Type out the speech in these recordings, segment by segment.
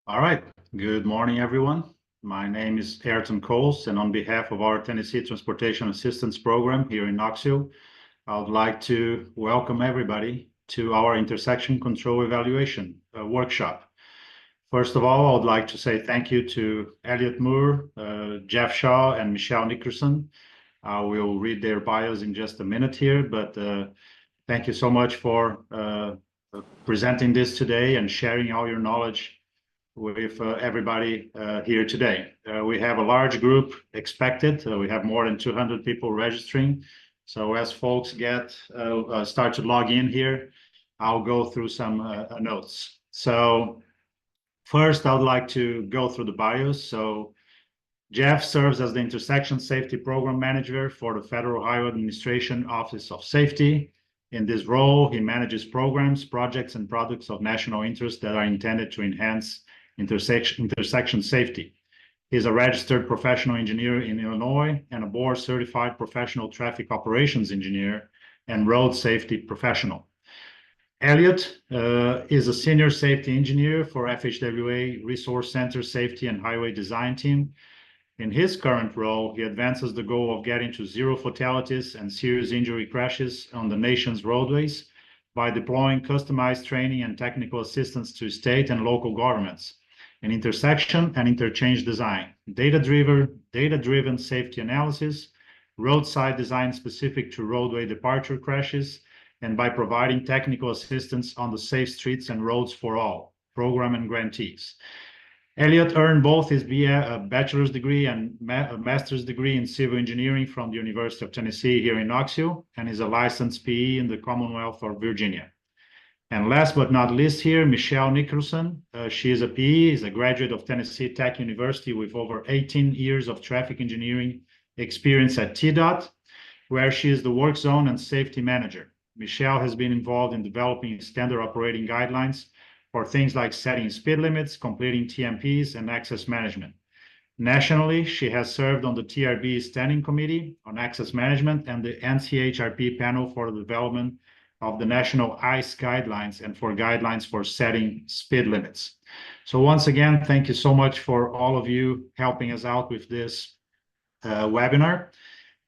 All right. Good morning, everyone. My name is Ayrton Coles, and on behalf of our Tennessee Transportation Assistance Program here in Knoxville, I would like to welcome everybody to our intersection control evaluation workshop. First of all, I would like to say thank you to Elliot Moore, Jeff Shaw, and Michelle Nickerson. I will read their bios in just a minute here, but thank you so much for presenting this today and sharing all your knowledge with everybody here today. We have a large group expected. We have more than 200 people registering. So as folks start to log in here, I'll go through some notes. So first, I would like to go through the bios. So Jeff serves as the Intersection Safety Program Manager for the Federal Highway Administration Office of Safety. In this role, he manages programs, projects, and products of national interest that are intended to enhance intersection safety. He's a registered professional engineer in Illinois and a board-certified professional traffic operations engineer and road safety professional. Elliot is a senior safety engineer for FHWA Resource Center Safety and Highway Design Team. In his current role, he advances the goal of getting to zero fatalities and serious injury crashes on the nation's roadways by deploying customized training and technical assistance to state and local governments in intersection and interchange design, data-driven safety analysis, roadside design specific to roadway departure crashes, and by providing technical assistance on the Safe Streets and Roads for All program and grantees. Elliot earned both his bachelor's degree and a master's degree in civil engineering from the University of Tennessee here in Knoxville, and is a licensed PE in the Commonwealth of Virginia. And last but not least here, Michelle Nickerson. She is a PE, is a graduate of Tennessee Tech University with over 18 years of traffic engineering experience at TDOT, where she is the work zone and safety manager. Michelle has been involved in developing standard operating guidelines for things like setting speed limits, completing TMPs, and access management. Nationally, she has served on the TRB Standing Committee on Access Management and the NCHRP panel for the development of the National ICE guidelines and for guidelines for setting speed limits. So once again, thank you so much for all of you helping us out with this webinar.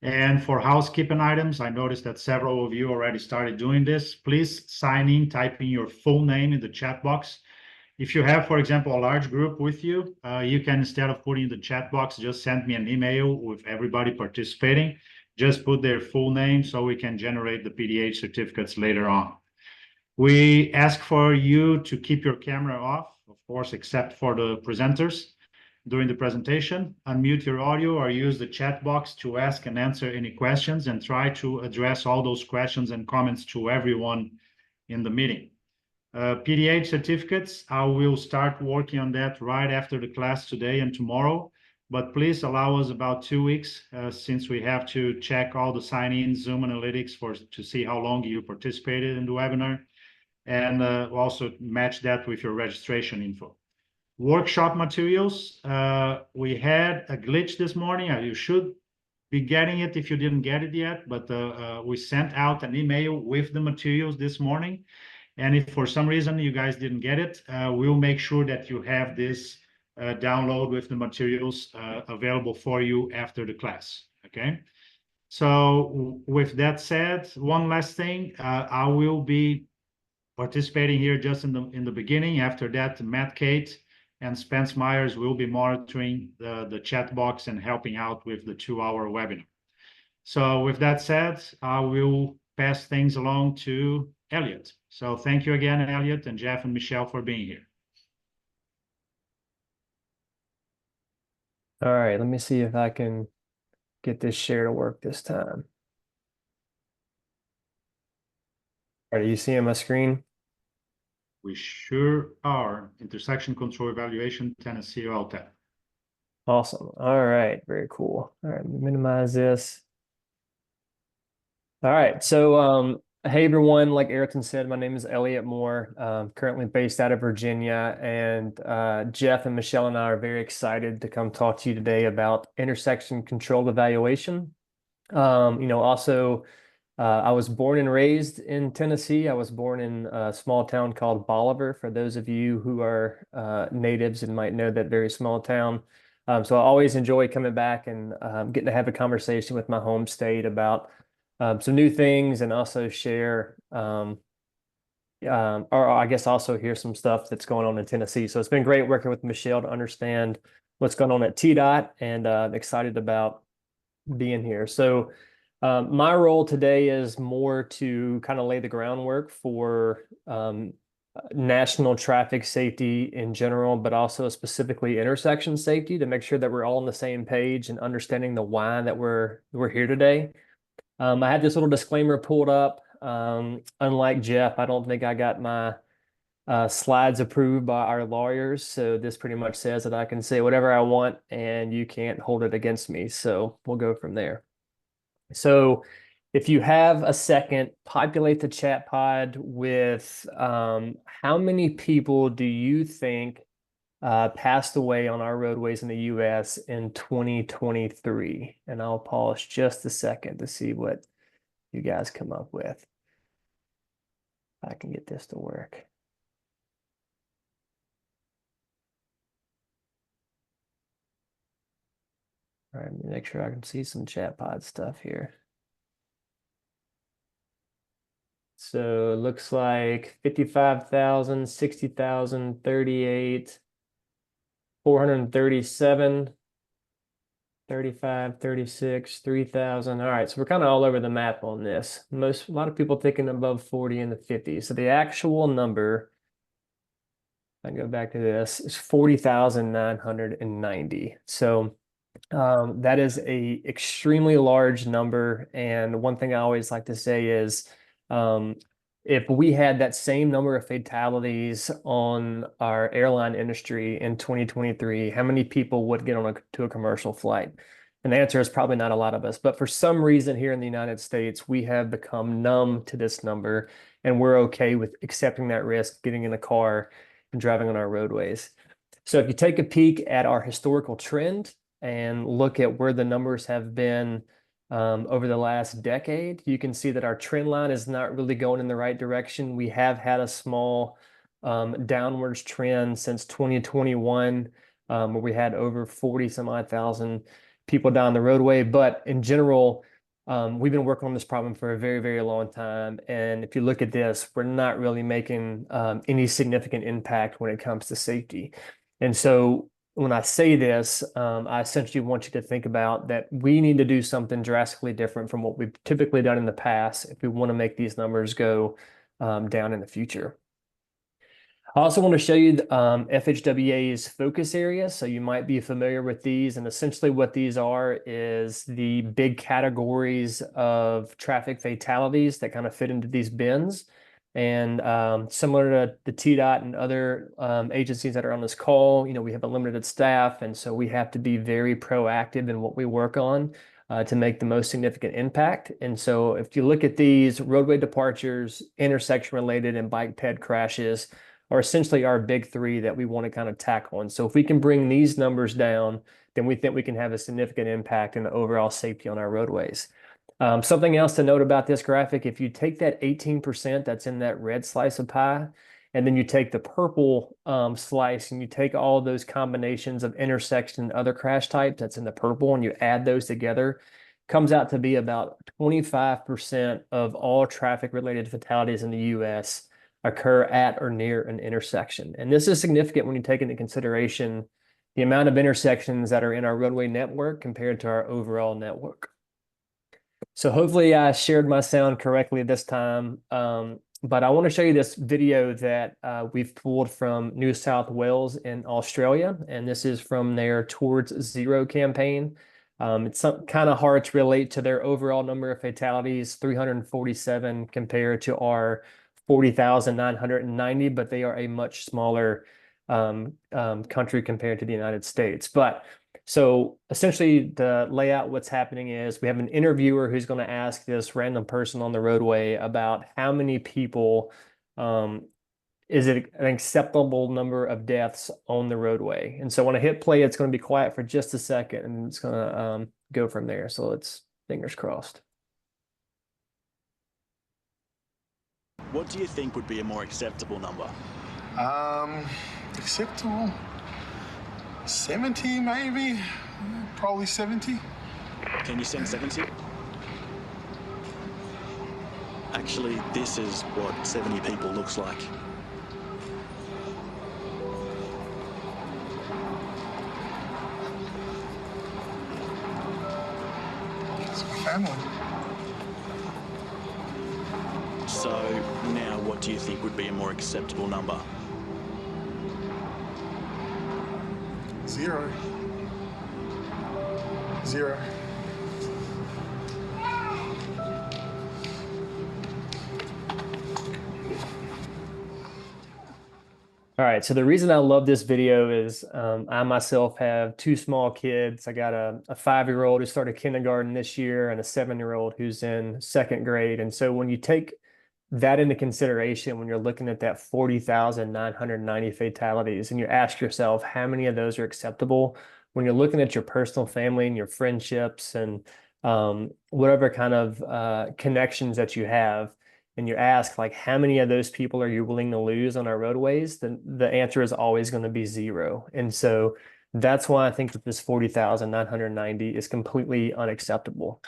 And for housekeeping items, I noticed that several of you already started doing this. Please sign in, typing your full name in the chat box. If you have, for example, a large group with you, you can, instead of putting in the chat box, just send me an email with everybody participating. Just put their full name so we can generate the PDH certificates later on. We ask for you to keep your camera off, of course, except for the presenters during the presentation. Unmute your audio or use the chat box to ask and answer any questions, and try to address all those questions and comments to everyone in the meeting. PDH certificates, I will start working on that right after the class today and tomorrow, but please allow us about 2 weeks since we have to check all the sign-ins, Zoom analytics to see how long you participated in the webinar, and also match that with your registration info. Workshop materials, we had a glitch this morning. You should be getting it if you didn't get it yet, but we sent out an email with the materials this morning. And if for some reason you guys didn't get it, we'll make sure that you have this download with the materials available for you after the class, okay? So with that said, one last thing, I will be participating here just in the beginning. After that, Matt Kate and Spence Myers will be monitoring the chat box and helping out with the 2-hour webinar. So with that said, I will pass things along to Elliot. So thank you again, Elliot and Jeff and Michelle, for being here. All right, let me see if I can get this share to work this time. All right, are you seeing my screen? We sure are. Intersection Control Evaluation, Tennessee LTAP. Awesome. All right, very cool. All right, minimize this. All right, so hey everyone, like Ayrton said, my name is Elliot Moore, currently based out of Virginia, and Jeff and Michelle and I are very excited to come talk to you today about intersection controlled evaluation. Also I was born and raised in Tennessee. I was born in a small town called Bolivar, for those of you who are natives and might know that very small town. So I always enjoy coming back and getting to have a conversation with my home state about some new things and also share, or I guess also hear some stuff that's going on in Tennessee. So it's been great working with Michelle to understand what's going on at TDOT, and excited about being here. So my role today is more to kind of lay the groundwork for national traffic safety in general, but also specifically intersection safety, to make sure that we're all on the same page and understanding the why that we're here today. I had this little disclaimer pulled up. Unlike Jeff, I don't think I got my slides approved by our lawyers. So this pretty much says that I can say whatever I want and you can't hold it against me. So we'll go from there. So if you have a second, populate the chat pod with how many people do you think passed away on our roadways in the US in 2023? And I'll pause just a second to see what you guys come up with. If I can get this to work. All right, let me make sure I can see some chat pod stuff here. So it looks like 55,000, 60,000, 38, 437, 35, 36, 3,000. All right, so we're kind of all over the map on this. A lot of people thinking above 40 in the 50s. So the actual number, I go back to this, is 40,990. So that is a extremely large number. And one thing I always like to say is, if we had that same number of fatalities on our airline industry in 2023, how many people would get on to a commercial flight? And the answer is probably not a lot of us. But for some reason here in the United States, we have become numb to this number, and we're okay with accepting that risk, getting in a car and driving on our roadways. So if you take a peek at our historical trend and look at where the numbers have been over the last decade, you can see that our trend line is not really going in the right direction. We have had a small downwards trend since 2021, where we had over 40 some odd thousand people down the roadway. But in general, we've been working on this problem for a very, very long time. And if you look at this, we're not really making any significant impact when it comes to safety. And so when I say this, I essentially want you to think about that we need to do something drastically different from what we've typically done in the past if we want to make these numbers go down in the future. I also want to show you FHWA's focus areas. So you might be familiar with these. And essentially what these are is the big categories of traffic fatalities that kind of fit into these bins. And similar to the TDOT and other agencies that are on this call, we have a limited staff. And so we have to be very proactive in what we work on to make the most significant impact. And so if you look at these, roadway departures, intersection related, and bike ped crashes are essentially our big three that we want to kind of tackle on. So if we can bring these numbers down, then we think we can have a significant impact in the overall safety on our roadways. Something else to note about this graphic, if you take that 18% that's in that red slice of pie, and then you take the purple slice and you take all those combinations of intersection and other crash types that's in the purple, and you add those together, comes out to be about 25% of all traffic-related fatalities in the U.S. occur at or near an intersection. And this is significant when you take into consideration the amount of intersections that are in our roadway network compared to our overall network. So hopefully I shared my sound correctly this time. But I want to show you this video that we've pulled from New South Wales in Australia. And this is from their Towards Zero campaign. It's kind of hard to relate to their overall number of fatalities, 347 compared to our 40,990, but they are a much smaller country compared to the United States. But so essentially the layout, what's happening is we have an interviewer who's going to ask this random person on the roadway about how many people, is it an acceptable number of deaths on the roadway? And so when I hit play, it's going to be quiet for just a second and it's going to go from there. So let's fingers crossed. What do you think would be a more acceptable number? Acceptable? 70 maybe? Probably 70. Can you send 70? Actually, this is what 70 people looks like. It's my family. So now what do you think would be a more acceptable number? 0. 0. All right, so the reason I love this video is I myself have two small kids. I got a 5-year-old who started kindergarten this year and a 7-year-old who's in second grade. And so when you take that into consideration, when you're looking at that 40,990 fatalities, and you ask yourself how many of those are acceptable, when you're looking at your personal family and your friendships and whatever kind of connections that you have, and you ask like how many of those people are you willing to lose on our roadways, then the answer is always going to be 0. And so that's why I think that this 40,990 is completely unacceptable.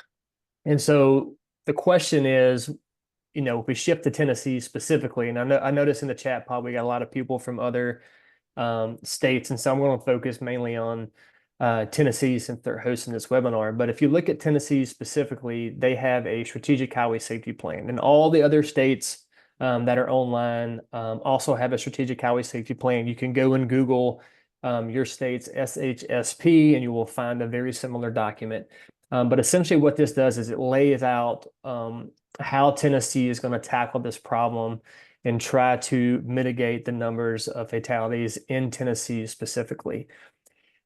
And so the question is, if we shift to Tennessee specifically, and I noticed in the chat pod we got a lot of people from other states, and so I'm going to focus mainly on Tennessee since they're hosting this webinar. But if you look at Tennessee specifically, they have a strategic highway safety plan, and all the other states that are online also have a strategic highway safety plan. You can go and Google your state's SHSP, and you will find a very similar document. But essentially what this does is it lays out how Tennessee is going to tackle this problem and try to mitigate the numbers of fatalities in Tennessee specifically.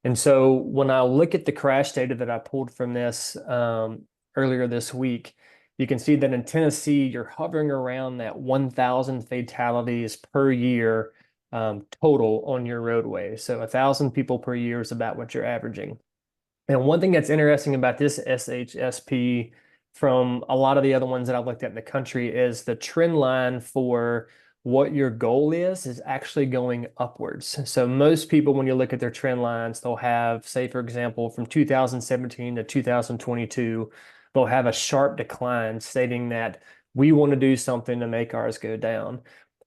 And so when I look at the crash data that I pulled from this earlier this week, you can see that in Tennessee, you're hovering around that 1,000 fatalities per year total on your roadway. So 1,000 people per year is about what you're averaging. And one thing that's interesting about this SHSP from a lot of the other ones that I've looked at in the country is the trend line for what your goal is actually going upwards. So most people, when you look at their trend lines, they'll have, say, for example, from 2017 to 2022, they'll have a sharp decline stating that we want to do something to make ours go down.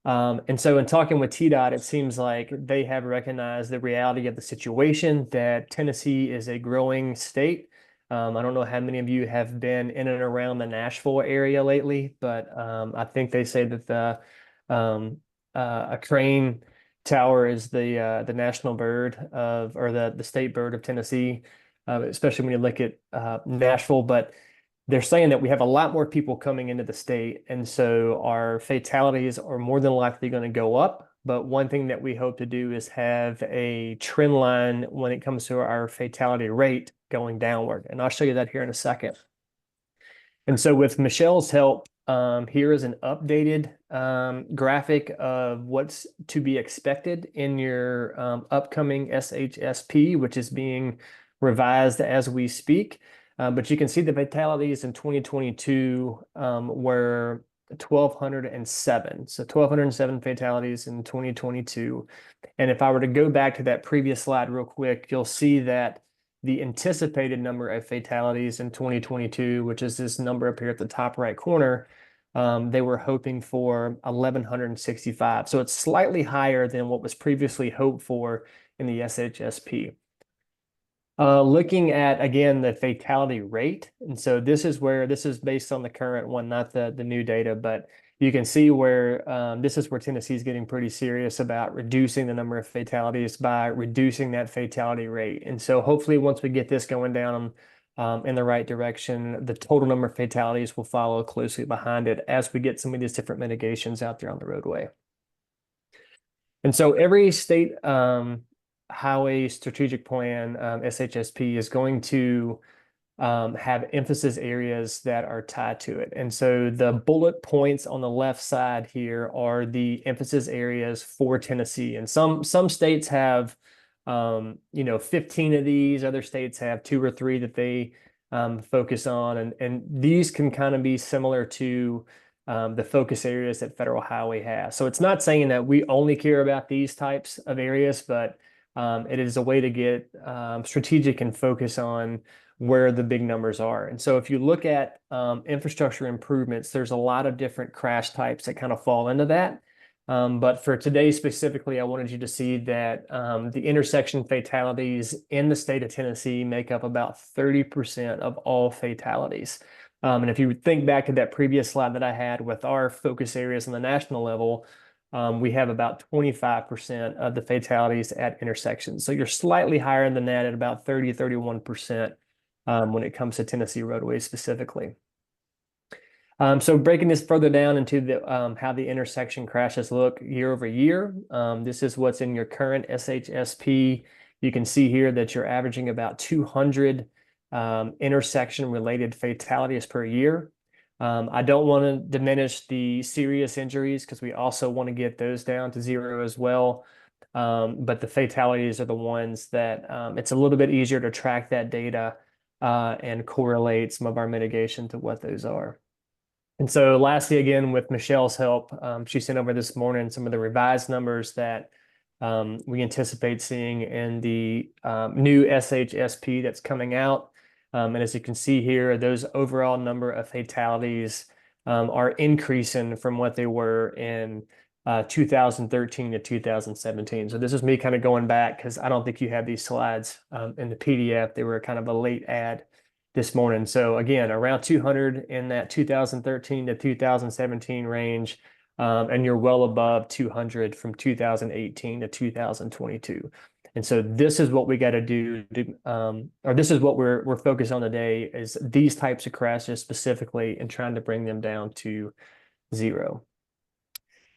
And so in talking with TDOT, it seems like they have recognized the reality of the situation, that Tennessee is a growing state. I don't know how many of you have been in and around the Nashville area lately, but I think they say that a crane tower is the national bird of, or the state bird of Tennessee, especially when you look at Nashville. But they're saying that we have a lot more people coming into the state, and so our fatalities are more than likely going to go up. But one thing that we hope to do is have a trend line when it comes to our fatality rate going downward. And I'll show you that here in a second. And so with Michelle's help, here is an updated graphic of what's to be expected in your upcoming SHSP, which is being revised as we speak. But you can see the fatalities in 2022 were 1,207. So 1,207 fatalities in 2022. And if I were to go back to that previous slide real quick, you'll see that the anticipated number of fatalities in 2022, which is this number up here at the top right corner, they were hoping for 1,165. So it's slightly higher than what was previously hoped for in the SHSP. Looking at, again, the fatality rate. And so this is based on the current one, not the new data, but you can see where this is where Tennessee is getting pretty serious about reducing the number of fatalities by reducing that fatality rate. And so hopefully once we get this going down in the right direction, the total number of fatalities will follow closely behind it as we get some of these different mitigations out there on the roadway. And so every state highway strategic plan, SHSP, is going to have emphasis areas that are tied to it. And so the bullet points on the left side here are the emphasis areas for Tennessee. And some states have 15 of these, other states have 2 or 3 that they focus on. And these can kind of be similar to the focus areas that Federal Highway has. So it's not saying that we only care about these types of areas, but it is a way to get strategic and focus on where the big numbers are. And so if you look at infrastructure improvements, there's a lot of different crash types that kind of fall into that. But for today specifically, I wanted you to see that the intersection fatalities in the state of Tennessee make up about 30% of all fatalities. And if you think back to that previous slide that I had with our focus areas on the national level, we have about 25% of the fatalities at intersections. So you're slightly higher than that at about 30, 31% when it comes to Tennessee roadways specifically. So breaking this further down into the how the intersection crashes look year over year. This is what's in your current SHSP. You can see here that you're averaging about 200 intersection-related fatalities per year. I don't want to diminish the serious injuries because we also want to get those down to 0 as well. But the fatalities are the ones that it's a little bit easier to track that data and correlate some of our mitigation to what those are. And so lastly, again, with Michelle's help, she sent over this morning some of the revised numbers that we anticipate seeing in the new SHSP that's coming out. And as you can see here, those overall number of fatalities are increasing from what they were in 2013 to 2017. So this is me kind of going back because I don't think you have these slides in the PDF. They were kind of a late add this morning. So again, around 200 in that 2013 to 2017 range, and you're well above 200 from 2018 to 2022. And so this is what we got to do, or this is what we're focused on today, is these types of crashes specifically and trying to bring them down to 0.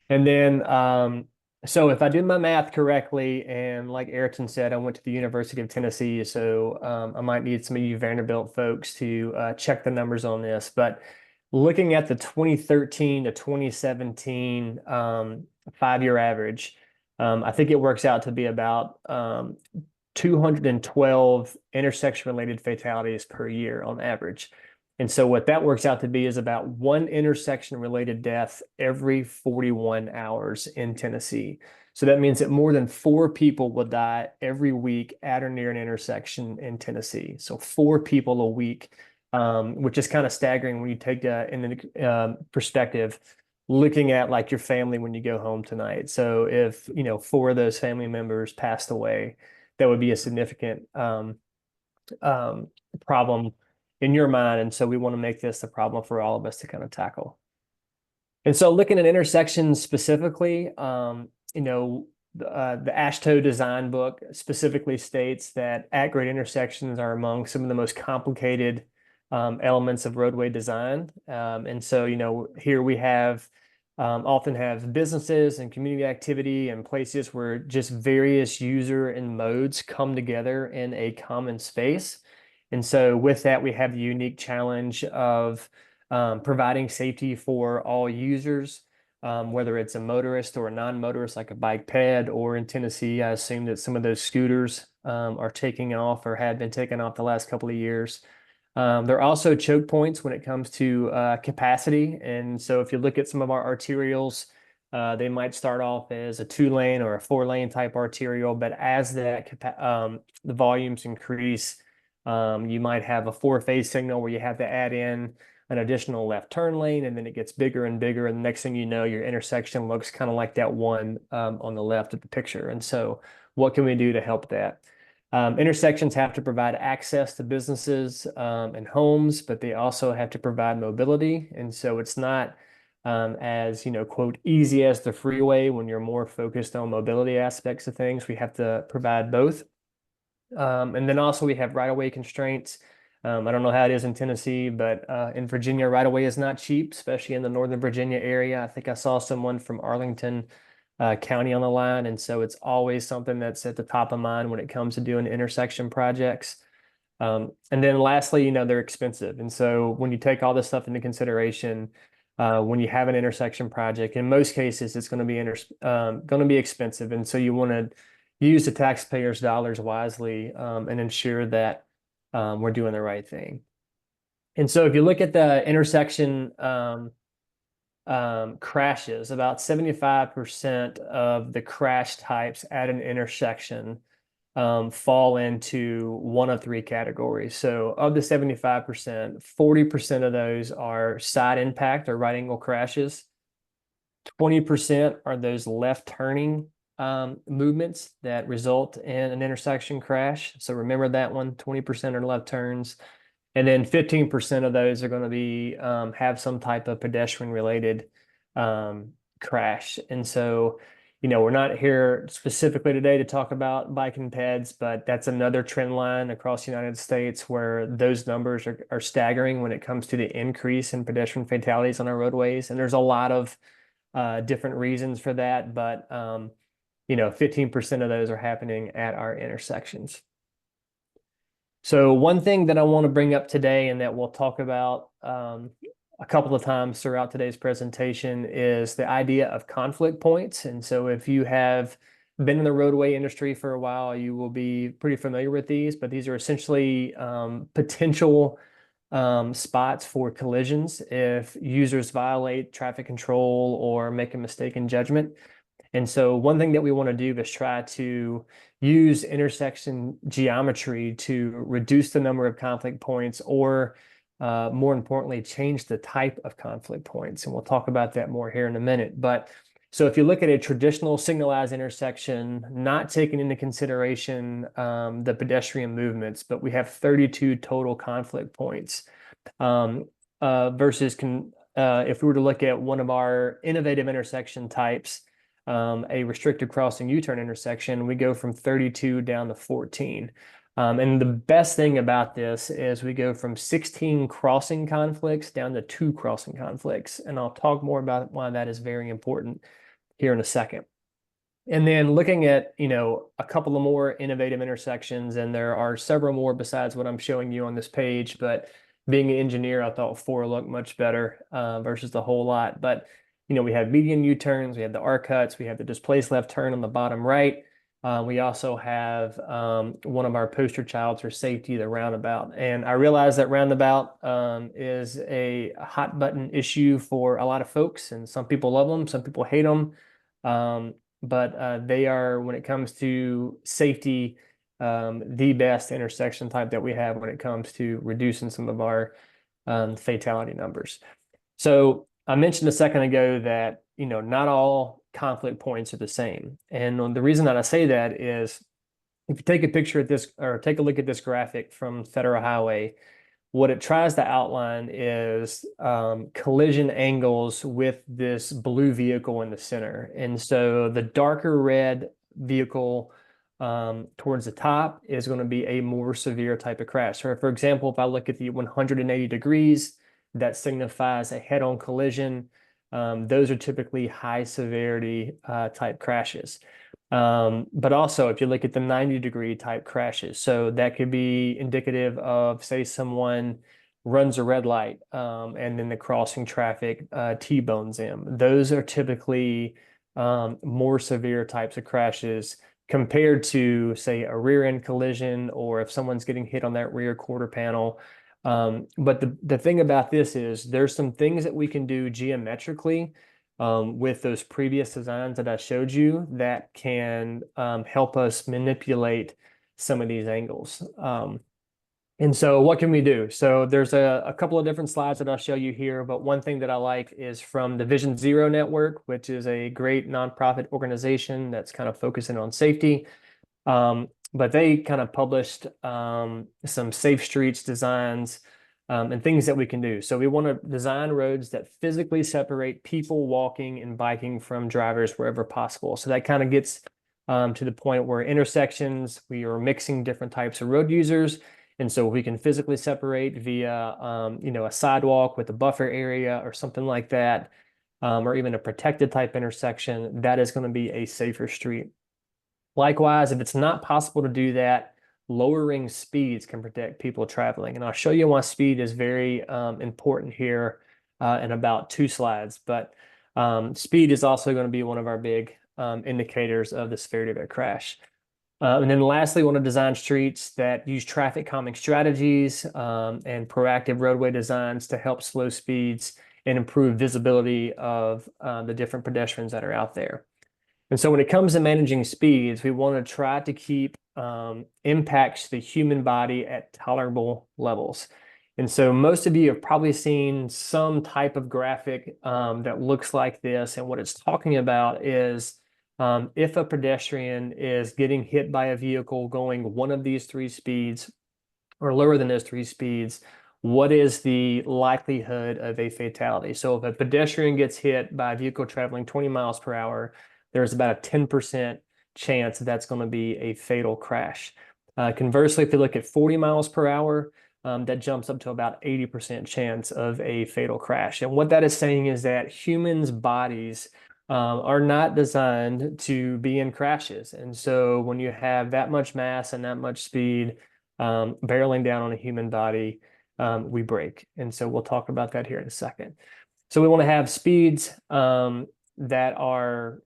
And then, so if I did my math correctly, and like Ayrton said, I went to the University of Tennessee, so I might need some of you Vanderbilt folks to check the numbers on this. But looking at the 2013 to 2017 5-year average, I think it works out to be about 212 intersection-related fatalities per year on average. And so what that works out to be is about 1 intersection-related death every 41 hours in Tennessee. So that means that more than 4 people will die every week at or near an intersection in Tennessee. So 4 people a week, which is kind of staggering when you take that in the perspective, looking at like your family when you go home tonight. So if, 4 of those family members passed away, that would be a significant problem in your mind. And so we want to make this a problem for all of us to kind of tackle. And so looking at intersections specifically, the AASHTO design book specifically states that at-grade intersections are among some of the most complicated elements of roadway design. And so, here we have often have businesses and community activity and places where just various user and modes come together in a common space. And so with that, we have the unique challenge of providing safety for all users, whether it's a motorist or a non-motorist like a bike ped, or in Tennessee, I assume that some of those scooters are taking off or had been taken off the last couple of years. There are also choke points when it comes to capacity. And so if you look at some of our arterials, they might start off as a 2-lane or a 4-lane type arterial, but as the volumes increase, you might have a 4-phase signal where you have to add in an additional left turn lane, and then it gets bigger and bigger. And the next thing you know, your intersection looks kind of like that one on the left of the picture. And so what can we do to help that? Intersections have to provide access to businesses and homes, but they also have to provide mobility. And so it's not as, quote, easy as the freeway when you're more focused on mobility aspects of things. We have to provide both. And then also we have right-of-way constraints. I don't know how it is in Tennessee, but in Virginia, right-of-way is not cheap, especially in the Northern Virginia area. I think I saw someone from Arlington County on the line. And so it's always something that's at the top of mind when it comes to doing intersection projects. And then lastly, they're expensive. And so when you take all this stuff into consideration, when you have an intersection project, in most cases, it's going to be expensive. And so you want to use the taxpayers' dollars wisely and ensure that we're doing the right thing. And so if you look at the intersection crashes, about 75% of the crash types at an intersection fall into one of three categories. So of the 75%, 40% of those are side impact or right angle crashes. 20% are those left turning movements that result in an intersection crash. So remember that one, 20% are left turns. And then 15% of those are going to be have some type of pedestrian related crash. And so, we're not here specifically today to talk about biking peds, but that's another trend line across the United States where those numbers are staggering when it comes to the increase in pedestrian fatalities on our roadways. And there's a lot of different reasons for that, but 15% of those are happening at our intersections. So one thing that I want to bring up today and that we'll talk about a couple of times throughout today's presentation is the idea of conflict points. And so if you have been in the roadway industry for a while, you will be pretty familiar with these, but these are essentially potential spots for collisions if users violate traffic control or make a mistaken judgment. And so one thing that we want to do is try to use intersection geometry to reduce the number of conflict points or more importantly, change the type of conflict points. And we'll talk about that more here in a minute. But so if you look at a traditional signalized intersection, not taking into consideration the pedestrian movements, but we have 32 total conflict points versus if we were to look at one of our innovative intersection types, a restricted crossing U-turn intersection, we go from 32 down to 14. And the best thing about this is we go from 16 crossing conflicts down to 2 crossing conflicts. And I'll talk more about why that is very important here in a second. And then looking at, a couple of more innovative intersections, and there are several more besides what I'm showing you on this page, but being an engineer, I thought 4 looked much better versus the whole lot. But we have median U-turns, we have the R-cuts, we have the displaced left turn on the bottom right. We also have one of our poster childs for safety, the roundabout. And I realize that roundabout is a hot button issue for a lot of folks, and some people love them, some people hate them. But they are, when it comes to safety, the best intersection type that we have when it comes to reducing some of our fatality numbers. So I mentioned a second ago that, not all conflict points are the same. And the reason that I say that is if you take a picture at this or take a look at this graphic from Federal Highway, what it tries to outline is collision angles with this blue vehicle in the center. And so the darker red vehicle towards the top is going to be a more severe type of crash. So for example, if I look at the 180 degrees, that signifies a head-on collision. Those are typically high severity type crashes. But also if you look at the 90-degree type crashes, so that could be indicative of, say, someone runs a red light and then the crossing traffic T-bones them. Those are typically more severe types of crashes compared to, say, a rear end collision or if someone's getting hit on that rear quarter panel. But the thing about this is there's some things that we can do geometrically with those previous designs that I showed you that can help us manipulate some of these angles. And so what can we do? So there's a couple of different slides that I'll show you here, but one thing that I like is from the Vision Zero Network, which is a great nonprofit organization that's kind of focusing on safety. But they kind of published some safe streets designs and things that we can do. So we want to design roads that physically separate people walking and biking from drivers wherever possible. So that kind of gets to the point where intersections, we are mixing different types of road users. And so we can physically separate via, a sidewalk with a buffer area or something like that, or even a protected type intersection, that is going to be a safer street. Likewise, if it's not possible to do that, lowering speeds can protect people traveling. And I'll show you why speed is very important here in about 2 slides. But speed is also going to be one of our big indicators of the severity of a crash. And then lastly, we want to design streets that use traffic calming strategies and proactive roadway designs to help slow speeds and improve visibility of the different pedestrians that are out there. And so when it comes to managing speeds, we want to try to keep impacts to the human body at tolerable levels. And so most of you have probably seen some type of graphic that looks like this. And what it's talking about is if a pedestrian is getting hit by a vehicle going one of these three speeds or lower than those three speeds, what is the likelihood of a fatality? So if a pedestrian gets hit by a vehicle traveling 20 miles per hour, there's about a 10% chance that's going to be a fatal crash. Conversely, if you look at 40 miles per hour, that jumps up to about 80% chance of a fatal crash. And what that is saying is that humans' bodies are not designed to be in crashes. And so when you have that much mass and that much speed barreling down on a human body, we break. And so we'll talk about that here in a second. So we want to have speeds that are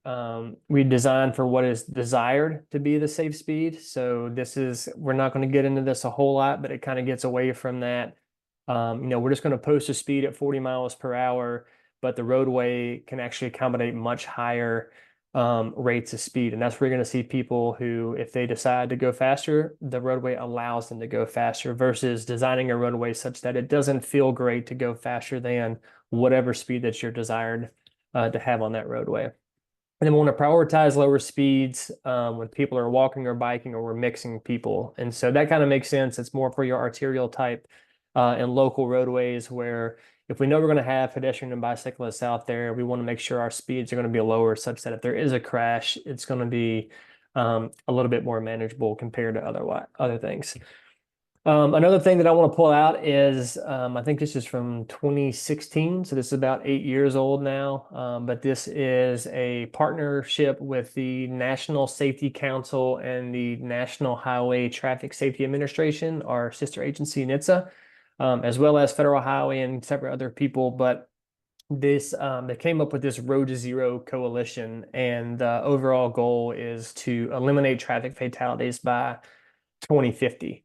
we design for what is desired to be the safe speed. So this is, we're not going to get into this a whole lot, but it kind of gets away from that. We're just going to post a speed at 40 miles per hour, but the roadway can actually accommodate much higher rates of speed. And that's where you're going to see people who, if they decide to go faster, the roadway allows them to go faster versus designing a roadway such that it doesn't feel great to go faster than whatever speed that you're desired to have on that roadway. And then we want to prioritize lower speeds when people are walking or biking or we're mixing people. And so that kind of makes sense. It's more for your arterial type and local roadways where if we know we're going to have pedestrian and bicyclists out there, we want to make sure our speeds are going to be lower such that if there is a crash, it's going to be a little bit more manageable compared to other things. Another thing that I want to pull out is, I think this is from 2016, so this is about 8 years old now, but this is a partnership with the National Safety Council and the National Highway Traffic Safety Administration, our sister agency, NHTSA, as well as Federal Highway and several other people, but this they came up with this Road to Zero coalition, and the overall goal is to eliminate traffic fatalities by 2050.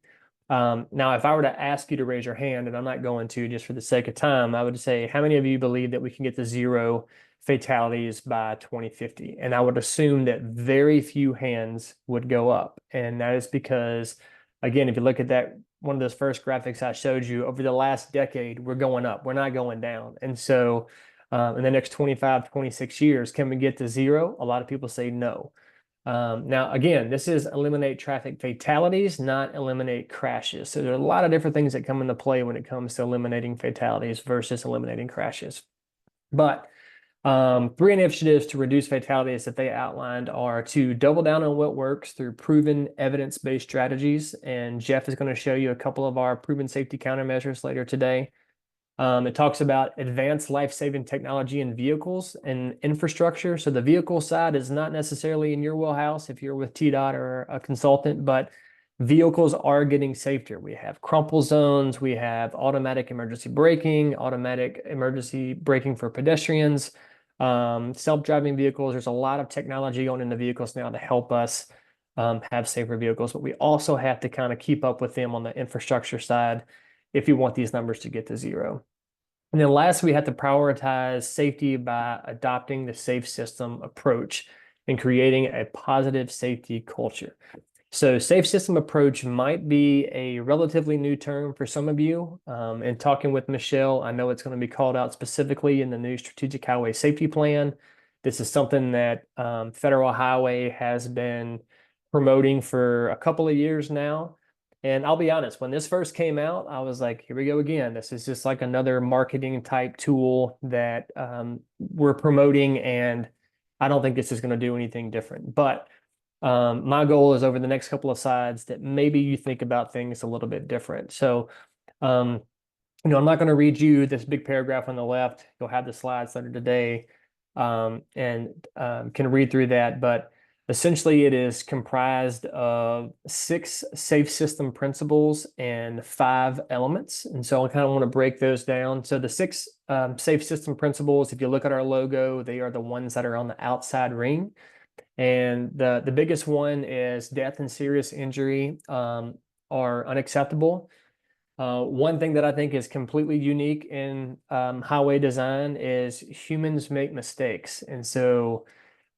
Now, if I were to ask you to raise your hand, and I'm not going to just for the sake of time, I would say, how many of you believe that we can get to zero fatalities by 2050? And I would assume that very few hands would go up. And that is because, again, if you look at that, one of those first graphics I showed you, over the last decade, we're going up, we're not going down. And so in the next 25, 26 years, can we get to zero? A lot of people say no. Now, again, this is eliminate traffic fatalities, not eliminate crashes. So there are a lot of different things that come into play when it comes to eliminating fatalities versus eliminating crashes. But 3 initiatives to reduce fatalities that they outlined are to double down on what works through proven evidence-based strategies. And Jeff is going to show you a couple of our proven safety countermeasures later today. It talks about advanced life-saving technology in vehicles and infrastructure. So the vehicle side is not necessarily in your wheelhouse if you're with TDOT or a consultant, but vehicles are getting safer. We have crumple zones, we have automatic emergency braking for pedestrians, self-driving vehicles. There's a lot of technology going into vehicles now to help us have safer vehicles, but we also have to kind of keep up with them on the infrastructure side if you want these numbers to get to zero. And then last, we have to prioritize safety by adopting the safe system approach and creating a positive safety culture. So safe system approach might be a relatively new term for some of you. And talking with Michelle, I know it's going to be called out specifically in the new Strategic Highway Safety Plan. This is something that Federal Highway has been promoting for a couple of years now. And I'll be honest, when this first came out, I was like, here we go again. This is just like another marketing type tool that we're promoting, and I don't think this is going to do anything different. But my goal is over the next couple of slides that maybe you think about things a little bit different. So, I'm not going to read you this big paragraph on the left. You'll have the slides later today and can read through that. But essentially, it is comprised of 6 safe system principles and 5 elements. And so I kind of want to break those down. So the 6 safe system principles, if you look at our logo, they are the ones that are on the outside ring. And the biggest one is death and serious injury are unacceptable. One thing that I think is completely unique in highway design is humans make mistakes. And so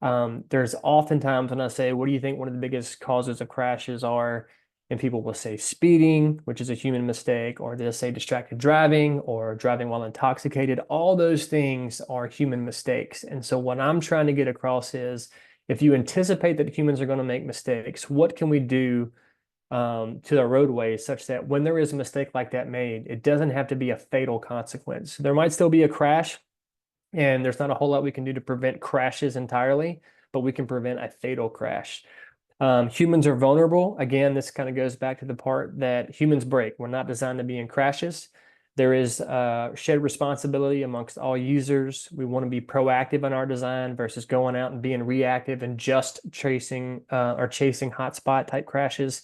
there's oftentimes when I say, what do you think one of the biggest causes of crashes are? And people will say speeding, which is a human mistake, or they'll say distracted driving or driving while intoxicated. All those things are human mistakes. And so what I'm trying to get across is if you anticipate that humans are going to make mistakes, what can we do to the roadway such that when there is a mistake like that made, it doesn't have to be a fatal consequence. There might still be a crash, and there's not a whole lot we can do to prevent crashes entirely, but we can prevent a fatal crash. Humans are vulnerable. Again, this kind of goes back to the part that humans break. We're not designed to be in crashes. There is shared responsibility amongst all users. We want to be proactive in our design versus going out and being reactive and just chasing hotspot type crashes.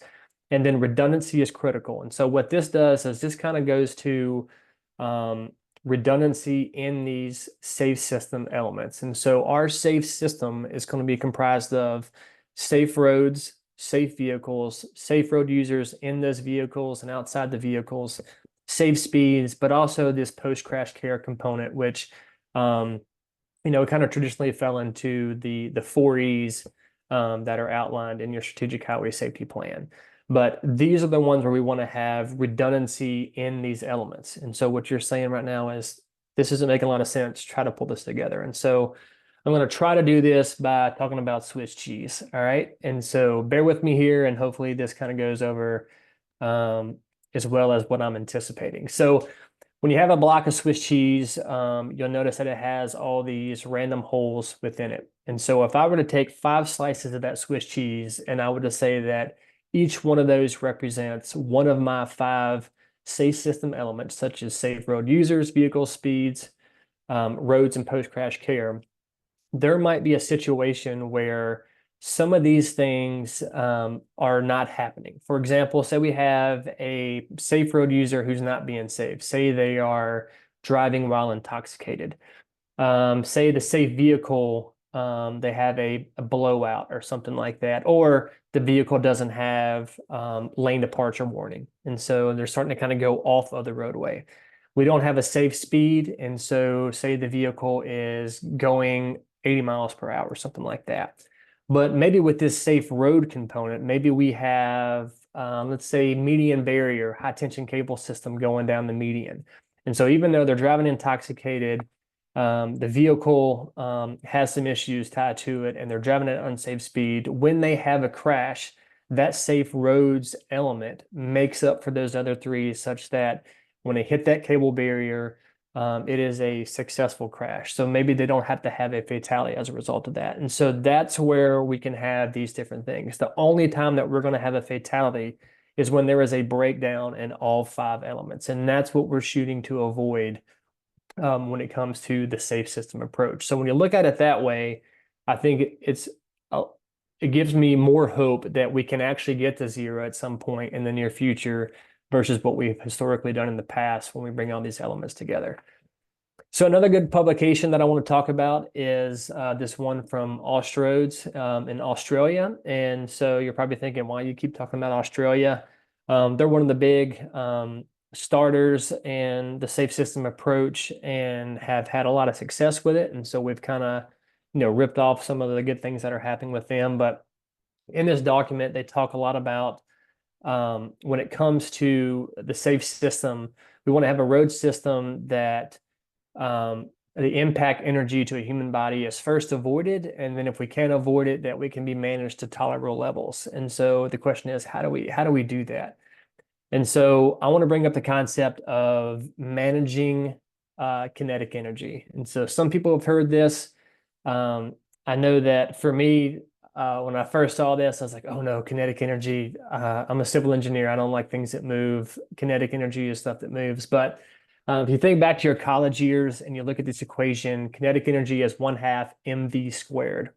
And then redundancy is critical. And so what this does is this kind of goes to redundancy in these safe system elements. And so our safe system is going to be comprised of safe roads, safe vehicles, safe road users in those vehicles and outside the vehicles, safe speeds, but also this post-crash care component, which kind of traditionally fell into the 4Es that are outlined in your strategic highway safety plan. But these are the ones where we want to have redundancy in these elements. And so what you're saying right now is this isn't making a lot of sense. Try to pull this together. And so I'm going to try to do this by talking about Swiss cheese. All right. And so bear with me here, and hopefully this kind of goes over as well as what I'm anticipating. So when you have a block of Swiss cheese, you'll notice that it has all these random holes within it. And so if I were to take 5 slices of that Swiss cheese, and I were to say that each one of those represents one of my 5 safe system elements, such as safe road users, vehicle speeds, roads, and post-crash care, there might be a situation where some of these things are not happening. For example, say we have a safe road user who's not being safe. Say they are driving while intoxicated. Say the safe vehicle, they have a blowout or something like that, or the vehicle doesn't have lane departure warning. And so they're starting to kind of go off of the roadway. We don't have a safe speed. And so say the vehicle is going 80 miles per hour, something like that. But maybe with this safe road component, maybe we have, let's say, median barrier, high tension cable system going down the median. And so even though they're driving intoxicated, the vehicle has some issues tied to it, and they're driving at unsafe speed. When they have a crash, that safe roads element makes up for those other 3 such that when they hit that cable barrier, it is a successful crash. So maybe they don't have to have a fatality as a result of that. And so that's where we can have these different things. The only time that we're going to have a fatality is when there is a breakdown in all 5 elements. And that's what we're shooting to avoid when it comes to the safe system approach. So when you look at it that way, I think it gives me more hope that we can actually get to 0 at some point in the near future versus what we've historically done in the past when we bring all these elements together. So another good publication that I want to talk about is this one from Austroads in Australia. And so you're probably thinking, why you keep talking about Australia? They're one of the big starters in the safe system approach and have had a lot of success with it. And so we've kind of, ripped off some of the good things that are happening with them. But in this document, they talk a lot about when it comes to the safe system, we want to have a road system that the impact energy to a human body is first avoided. And then if we can't avoid it, that we can be managed to tolerable levels. And so the question is, how do we do that? And so I want to bring up the concept of managing kinetic energy. And so some people have heard this. I know that for me, when I first saw this, I was like, oh no, kinetic energy. I'm a civil engineer. I don't like things that move. Kinetic energy is stuff that moves. But if you think back to your college years and you look at this equation, kinetic energy is 1/2 mv squared.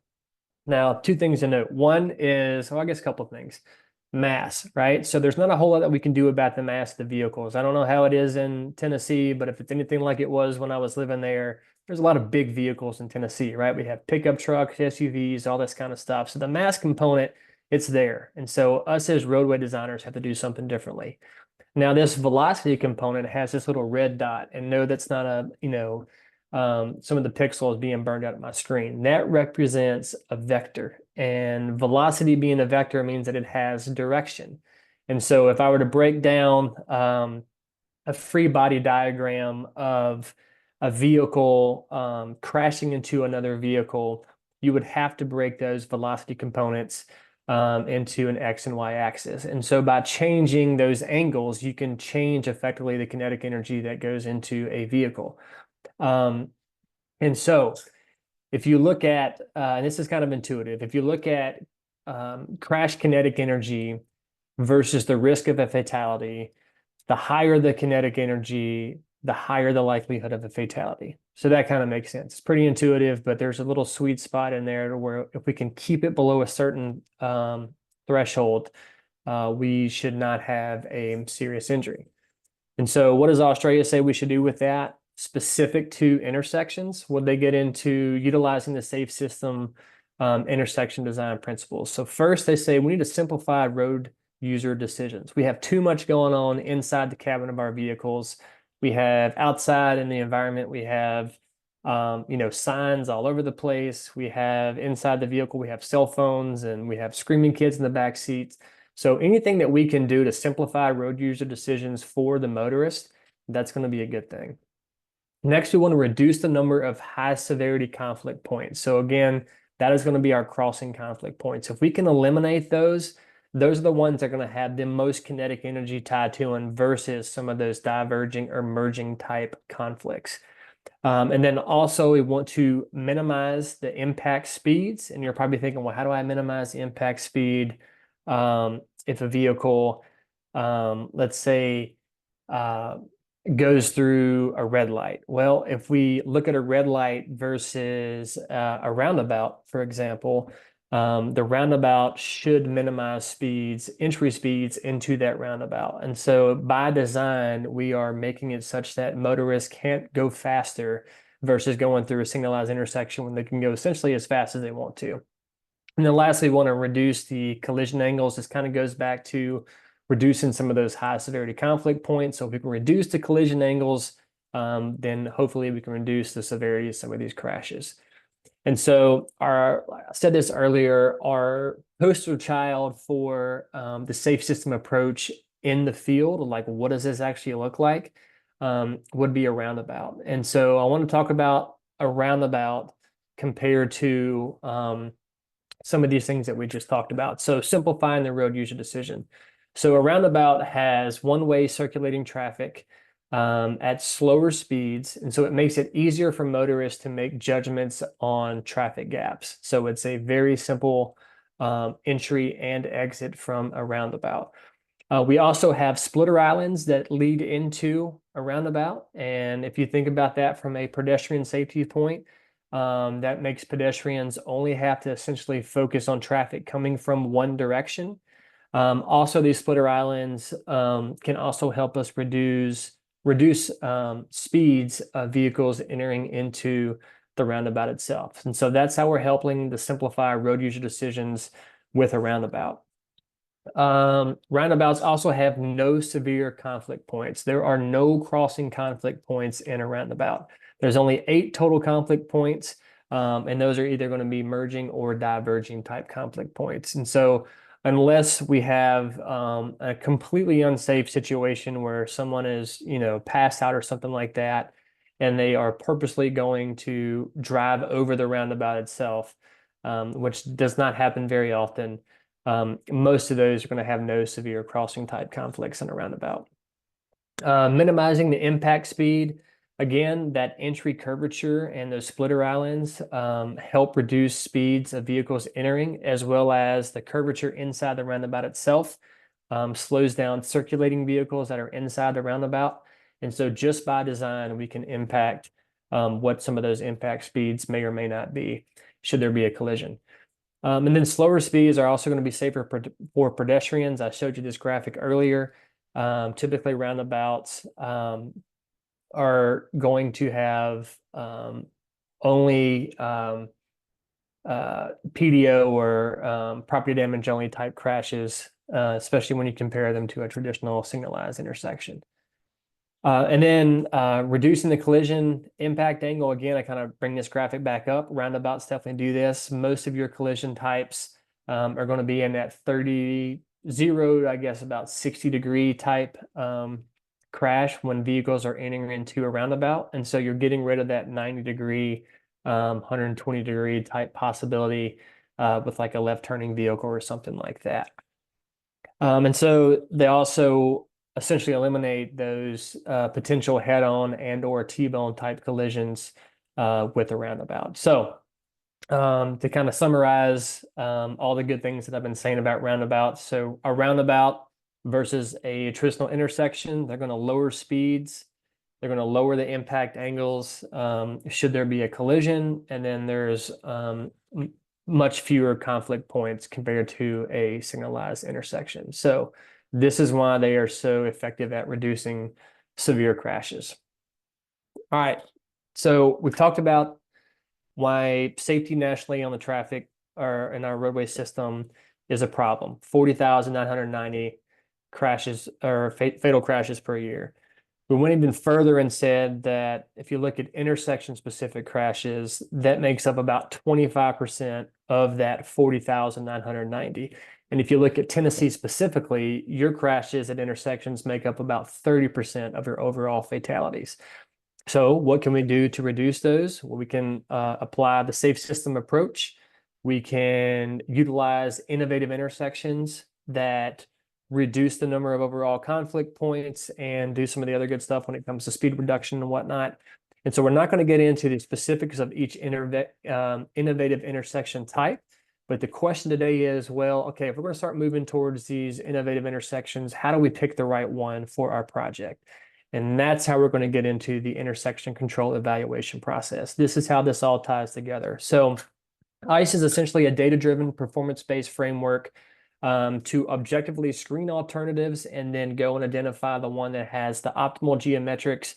Now, 2 things to note. One is, well, I guess a couple of things. Mass, right? So there's not a whole lot that we can do about the mass of the vehicles. I don't know how it is in Tennessee, but if it's anything like it was when I was living there, there's a lot of big vehicles in Tennessee, right? We have pickup trucks, SUVs, all this kind of stuff. So the mass component, it's there. And so us as roadway designers have to do something differently. Now this velocity component has this little red dot, and no, that's not some of the pixels being burned out of my screen. That represents a vector, and velocity being a vector means that it has direction. And so if I were to break down a free body diagram of a vehicle crashing into another vehicle, you would have to break those velocity components into an X and Y axis. And so by changing those angles, you can change effectively the kinetic energy that goes into a vehicle. And so if you look at, and this is kind of intuitive, if you look at crash kinetic energy versus the risk of a fatality, the higher the kinetic energy, the higher the likelihood of a fatality. So that kind of makes sense. It's pretty intuitive, but there's a little sweet spot in there where if we can keep it below a certain threshold, we should not have a serious injury. And so what does Australia say we should do with that? Specific to intersections, would they get into utilizing the safe system intersection design principles? So first they say we need to simplify road user decisions. We have too much going on inside the cabin of our vehicles. We have outside in the environment, we have signs all over the place. We have inside the vehicle, we have cell phones, and we have screaming kids in the back seats. So anything that we can do to simplify road user decisions for the motorist, that's going to be a good thing. Next, we want to reduce the number of high severity conflict points. So again, that is going to be our crossing conflict points. If we can eliminate those are the ones that are going to have the most kinetic energy tied to them versus some of those diverging or merging type conflicts. And then also we want to minimize the impact speeds. And you're probably thinking, well, how do I minimize the impact speed if a vehicle, let's say, goes through a red light? Well, if we look at a red light versus a roundabout, for example, the roundabout should minimize speeds, entry speeds into that roundabout. And so by design, we are making it such that motorists can't go faster versus going through a signalized intersection when they can go essentially as fast as they want to. And then lastly, we want to reduce the collision angles. This kind of goes back to reducing some of those high severity conflict points. So if we can reduce the collision angles, then hopefully we can reduce the severity of some of these crashes. And so I said this earlier, our poster child for the safe system approach in the field, like what does this actually look like, would be a roundabout. And so I want to talk about a roundabout compared to some of these things that we just talked about. So simplifying the road user decision. So a roundabout has one-way circulating traffic at slower speeds. And so it makes it easier for motorists to make judgments on traffic gaps. So it's a very simple entry and exit from a roundabout. We also have splitter islands that lead into a roundabout. And if you think about that from a pedestrian safety point, that makes pedestrians only have to essentially focus on traffic coming from one direction. Also, these splitter islands can also help us reduce speeds of vehicles entering into the roundabout itself. And so that's how we're helping to simplify road user decisions with a roundabout. Roundabouts also have no severe conflict points. There are no crossing conflict points in a roundabout. There's only 8 total conflict points, and those are either going to be merging or diverging type conflict points. And so unless we have a completely unsafe situation where someone is, passed out or something like that, and they are purposely going to drive over the roundabout itself, which does not happen very often, most of those are going to have no severe crossing type conflicts in a roundabout. Minimizing the impact speed. Again, that entry curvature and those splitter islands help reduce speeds of vehicles entering, as well as the curvature inside the roundabout itself slows down circulating vehicles that are inside the roundabout. And so just by design, we can impact what some of those impact speeds may or may not be, should there be a collision. And then slower speeds are also going to be safer for pedestrians. I showed you this graphic earlier. Typically roundabouts are going to have only PDO or property damage only type crashes especially when you compare them to a traditional signalized intersection. And then reducing the collision impact angle. Again, I kind of bring this graphic back up. Roundabouts definitely do this. Most of your collision types are going to be in that 0 to, I guess, about 60-degree type crash when vehicles are entering into a roundabout. And so you're getting rid of that 90-degree, 120-degree type possibility with like a left turning vehicle or something like that. And so they also essentially eliminate those potential head-on and or T-bone type collisions with a roundabout. So to kind of summarize all the good things that I've been saying about roundabouts. So a roundabout versus a traditional intersection, they're going to lower speeds. They're going to lower the impact angles should there be a collision. And then there's much fewer conflict points compared to a signalized intersection. So this is why they are so effective at reducing severe crashes. All right, so we've talked about why safety nationally on the traffic or in our roadway system is a problem. 40,990 crashes or fatal crashes per year. We went even further and said that if you look at intersection-specific crashes, that makes up about 25% of that 40,990. And if you look at Tennessee specifically, your crashes at intersections make up about 30% of your overall fatalities. So what can we do to reduce those? Well, we can apply the safe system approach. We can utilize innovative intersections that reduce the number of overall conflict points and do some of the other good stuff when it comes to speed reduction and whatnot. And so we're not going to get into the specifics of each innovative intersection type. But the question today is, well, okay, if we're going to start moving towards these innovative intersections, how do we pick the right one for our project? And that's how we're going to get into the intersection control evaluation process. This is how this all ties together. So ICE is essentially a data-driven, performance-based framework to objectively screen alternatives and then go and identify the one that has the optimal geometrics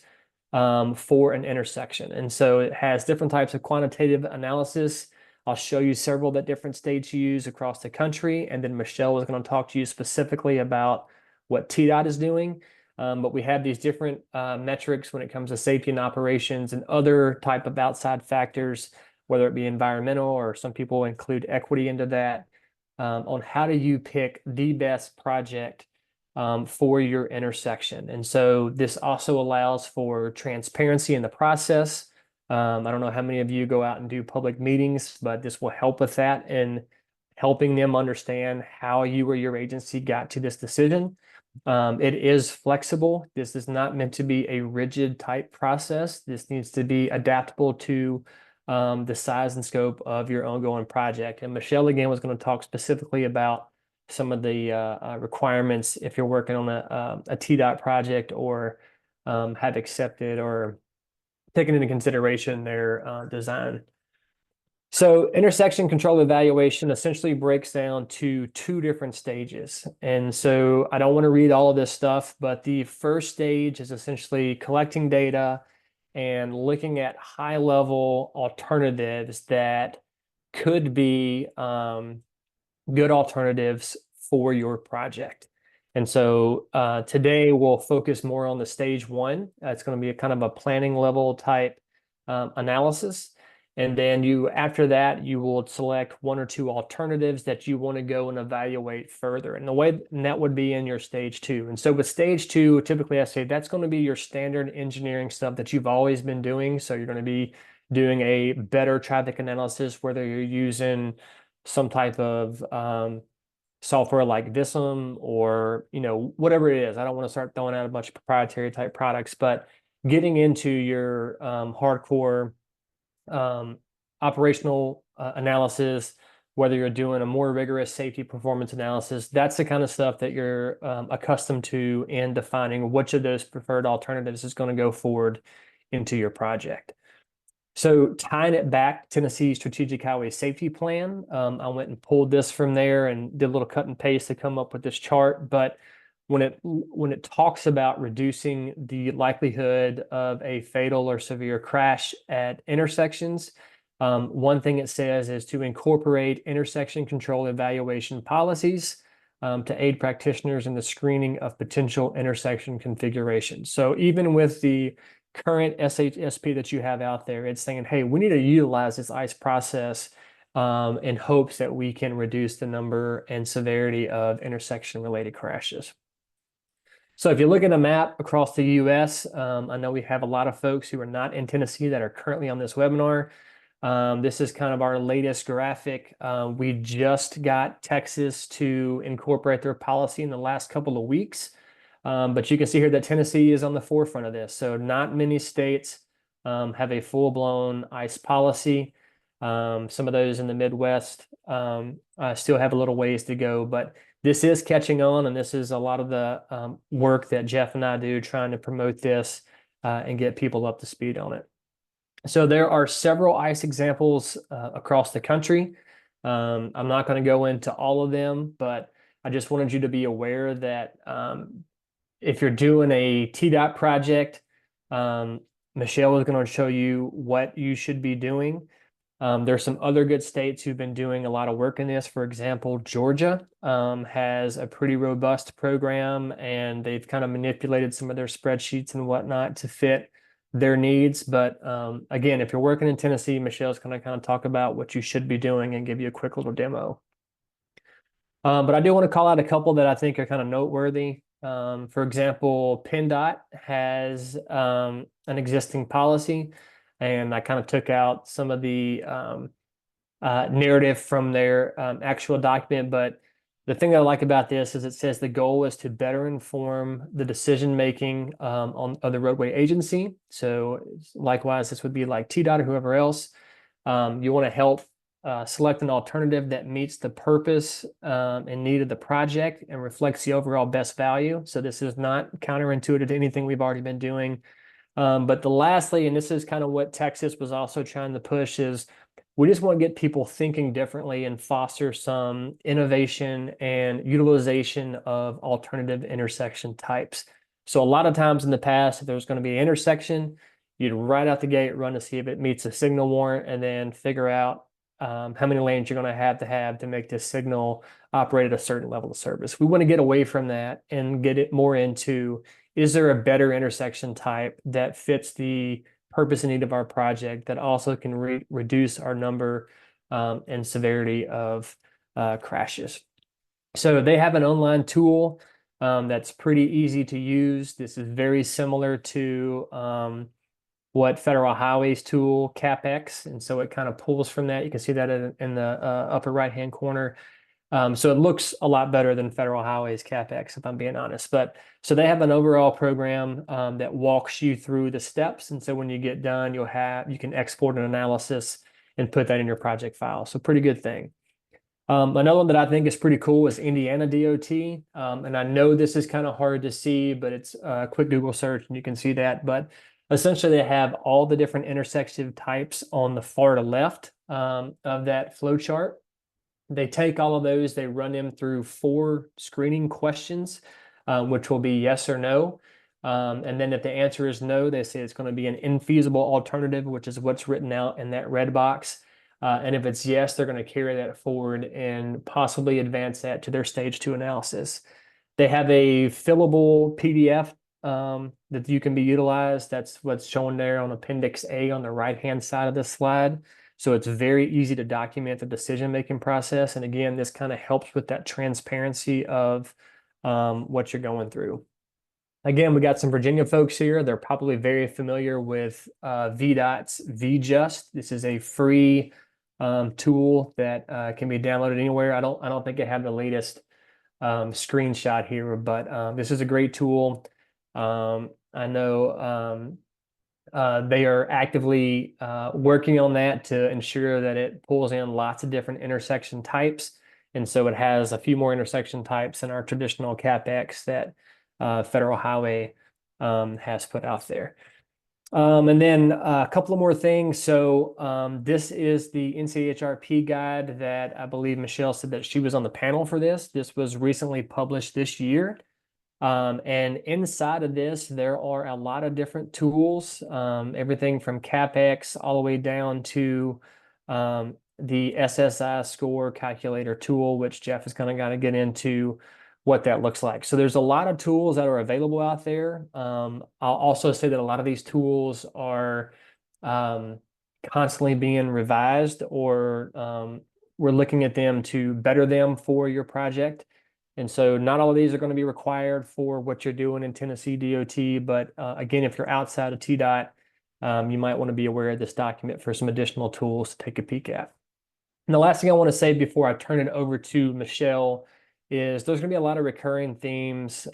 for an intersection. And so it has different types of quantitative analysis. I'll show you several that different states use across the country. And then Michelle is going to talk to you specifically about what TDOT is doing. But we have these different metrics when it comes to safety and operations and other type of outside factors, whether it be environmental or some people include equity into that, on how do you pick the best project for your intersection. And so this also allows for transparency in the process. I don't know how many of you go out and do public meetings, but this will help with that and helping them understand how you or your agency got to this decision. It is flexible. This is not meant to be a rigid type process. This needs to be adaptable to the size and scope of your ongoing project. And Michelle, again, was going to talk specifically about some of the requirements if you're working on a TDOT project or have accepted or taken into consideration their design. So intersection control evaluation essentially breaks down to two different stages. And so I don't want to read all of this stuff, but the first stage is essentially collecting data and looking at high-level alternatives that could be good alternatives for your project. And so today we'll focus more on the stage one. It's going to be a kind of a planning level type analysis. And then after that, you will select one or two alternatives that you want to go and evaluate further. And that would be in your stage two. And so with stage two, typically I say that's going to be your standard engineering stuff that you've always been doing. So you're going to be doing a better traffic analysis, whether you're using some type of software like Visum or, whatever it is. I don't want to start throwing out a bunch of proprietary type products, but getting into your hardcore operational analysis, whether you're doing a more rigorous safety performance analysis, that's the kind of stuff that you're accustomed to in defining which of those preferred alternatives is going to go forward into your project. So tying it back, Tennessee Strategic Highway Safety Plan, I went and pulled this from there and did a little cut and paste to come up with this chart. But when it talks about reducing the likelihood of a fatal or severe crash at intersections, one thing it says is to incorporate intersection control evaluation policies to aid practitioners in the screening of potential intersection configurations. So even with the current SHSP that you have out there, it's saying, hey, we need to utilize this ICE process in hopes that we can reduce the number and severity of intersection-related crashes. So if you look at a map across the U.S., I know we have a lot of folks who are not in Tennessee that are currently on this webinar. This is kind of our latest graphic. We just got Texas to incorporate their policy in the last couple of weeks. But you can see here that Tennessee is on the forefront of this. So not many states have a full-blown ICE policy. Some of those in the Midwest still have a little ways to go, but this is catching on, and this is a lot of the work that Jeff and I do trying to promote this and get people up to speed on it. So there are several ICE examples across the country. I'm not going to go into all of them, but I just wanted you to be aware that if you're doing a TTAP project, Michelle is going to show you what you should be doing. There's some other good states who've been doing a lot of work in this. For example, Georgia has a pretty robust program, and they've kind of manipulated some of their spreadsheets and whatnot to fit their needs. But again, if you're working in Tennessee, Michelle's going to kind of talk about what you should be doing and give you a quick little demo. But I do want to call out a couple that I think are kind of noteworthy. For example, PennDOT has an existing policy, and I kind of took out some of the narrative from their actual document. But the thing that I like about this is it says the goal is to better inform the decision-making of the roadway agency. So likewise, this would be like TDOT or whoever else. You want to help select an alternative that meets the purpose and need of the project and reflects the overall best value. So this is not counterintuitive to anything we've already been doing. But lastly, and this is kind of what Texas was also trying to push, is we just want to get people thinking differently and foster some innovation and utilization of alternative intersection types. So a lot of times in the past, if there was going to be an intersection, you'd right out the gate run to see if it meets a signal warrant and then figure out how many lanes you're going to have to make this signal operate at a certain level of service. We want to get away from that and get it more into, is there a better intersection type that fits the purpose and need of our project that also can reduce our number and severity of crashes? So they have an online tool that's pretty easy to use. This is very similar to what Federal Highways tool, CapEx, and so it kind of pulls from that. You can see that in the upper right-hand corner. So it looks a lot better than Federal Highways CapEx, if I'm being honest. But so they have an overall program that walks you through the steps, and so when you get done, you can export an analysis and put that in your project file. So pretty good thing. Another one that I think is pretty cool is Indiana DOT, and I know this is kind of hard to see, but it's a quick Google search and you can see that. But essentially, they have all the different intersection types on the far left of that flow chart. They take all of those, they run them through 4 screening questions, which will be yes or no. And then if the answer is no, they say it's going to be an infeasible alternative, which is what's written out in that red box. And if it's yes, they're going to carry that forward and possibly advance that to their stage 2 analysis. They have a fillable PDF that you can be utilized. That's what's shown there on Appendix A on the right-hand side of this slide. So it's very easy to document the decision-making process. And again, this kind of helps with that transparency of what you're going through. Again, we got some Virginia folks here. They're probably very familiar with VDOT's VJust. This is a free tool that can be downloaded anywhere. I don't think I have the latest screenshot here, but this is a great tool. I know they are actively working on that to ensure that it pulls in lots of different intersection types. And so it has a few more intersection types than our traditional CapEx that Federal Highway has put out there. And then a couple of more things. So this is the NCHRP guide that I believe Michelle said that she was on the panel for this. This was recently published this year. And inside of this, there are a lot of different tools, everything from CapEx all the way down to the SSI score calculator tool, which Jeff is kind of going to get into what that looks like. So there's a lot of tools that are available out there. I'll also say that a lot of these tools are constantly being revised, or we're looking at them to better them for your project. And so not all of these are going to be required for what you're doing in Tennessee DOT, but again, if you're outside of TDOT, you might want to be aware of this document for some additional tools to take a peek at. And the last thing I want to say before I turn it over to Michelle is there's going to be a lot of recurring themes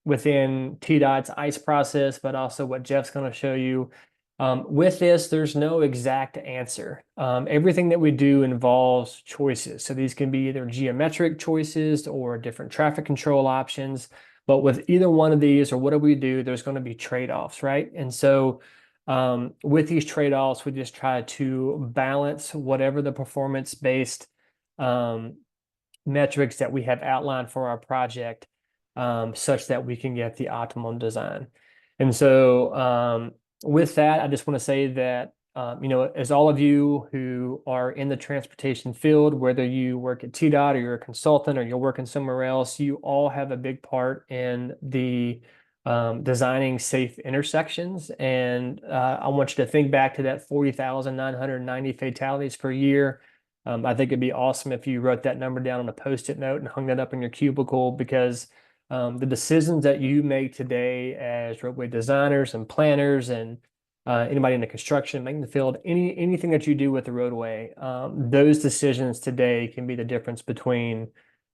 within TDOT's ICE process, but also what Jeff's going to show you. With this, there's no exact answer. Everything that we do involves choices. So these can be either geometric choices or different traffic control options. But with either one of these, or whatever we do, there's going to be trade-offs, right? And so with these trade-offs, we just try to balance whatever the performance-based metrics that we have outlined for our project, such that we can get the optimum design. And so with that, I just want to say that, as all of you who are in the transportation field, whether you work at TDOT or you're a consultant or you're working somewhere else, you all have a big part in the designing safe intersections. And I want you to think back to that 40,990 fatalities per year. I think it'd be awesome if you wrote that number down on a Post-it note and hung that up in your cubicle, because the decisions that you make today as roadway designers and planners and anybody in the construction, maintenance field, anything that you do with the roadway, those decisions today can be the difference between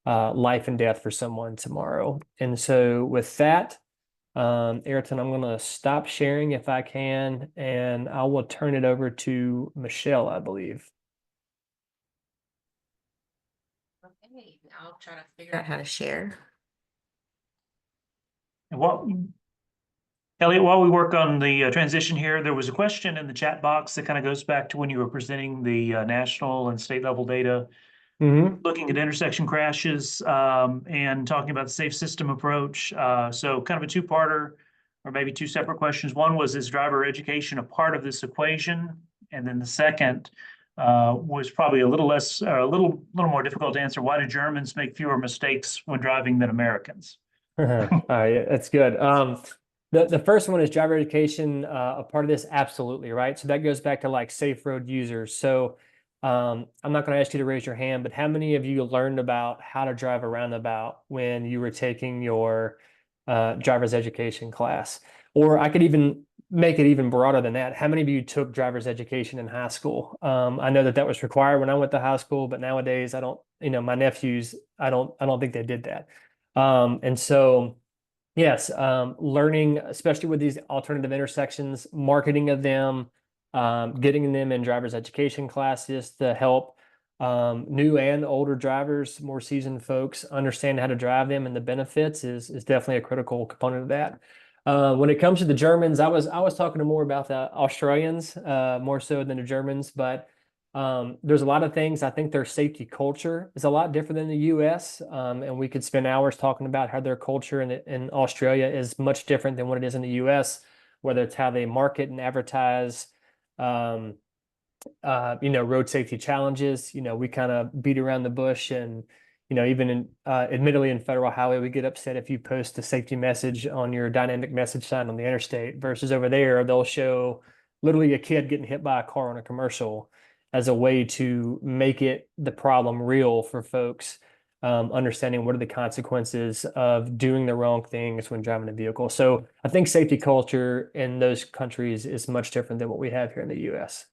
life and death for someone tomorrow. And so with that, Ayrton, I'm going to stop sharing if I can, and I will turn it over to Michelle, I believe. Okay, I'll try to figure out how to share. Elliot, while we work on the transition here, there was a question in the chat box that kind of goes back to when you were presenting the national and state level data, looking at intersection crashes and talking about the safe system approach. So kind of a two-parter, or maybe two separate questions. One was, is driver education a part of this equation? And then the second was probably a little more difficult to answer. Why do Germans make fewer mistakes when driving than Americans? All right, that's good. The first one is driver education, a part of this, absolutely, right? So that goes back to like safe road users. So I'm not going to ask you to raise your hand, but how many of you learned about how to drive a roundabout when you were taking your driver's education class? Or I could even make it even broader than that. How many of you took driver's education in high school? I know that was required when I went to high school, but nowadays I don't, my nephews, I don't think they did that. And so, yes, learning, especially with these alternative intersections, marketing of them, getting them in driver's education classes to help new and older drivers, more seasoned folks, understand how to drive them, and the benefits is definitely a critical component of that. When it comes to the Germans, I was talking more about the Australians more so than the Germans, but there's a lot of things. I think their safety culture is a lot different than the US. And we could spend hours talking about how their culture in Australia is much different than what it is in the US, whether it's how they market and advertise, road safety challenges. We kind of beat around the bush, and, even in, admittedly in federal highway, we get upset if you post a safety message on your dynamic message sign on the interstate, versus over there, they'll show literally a kid getting hit by a car on a commercial as a way to make it the problem real for folks, understanding what are the consequences of doing the wrong things when driving a vehicle. So I think safety culture in those countries is much different than what we have here in the US.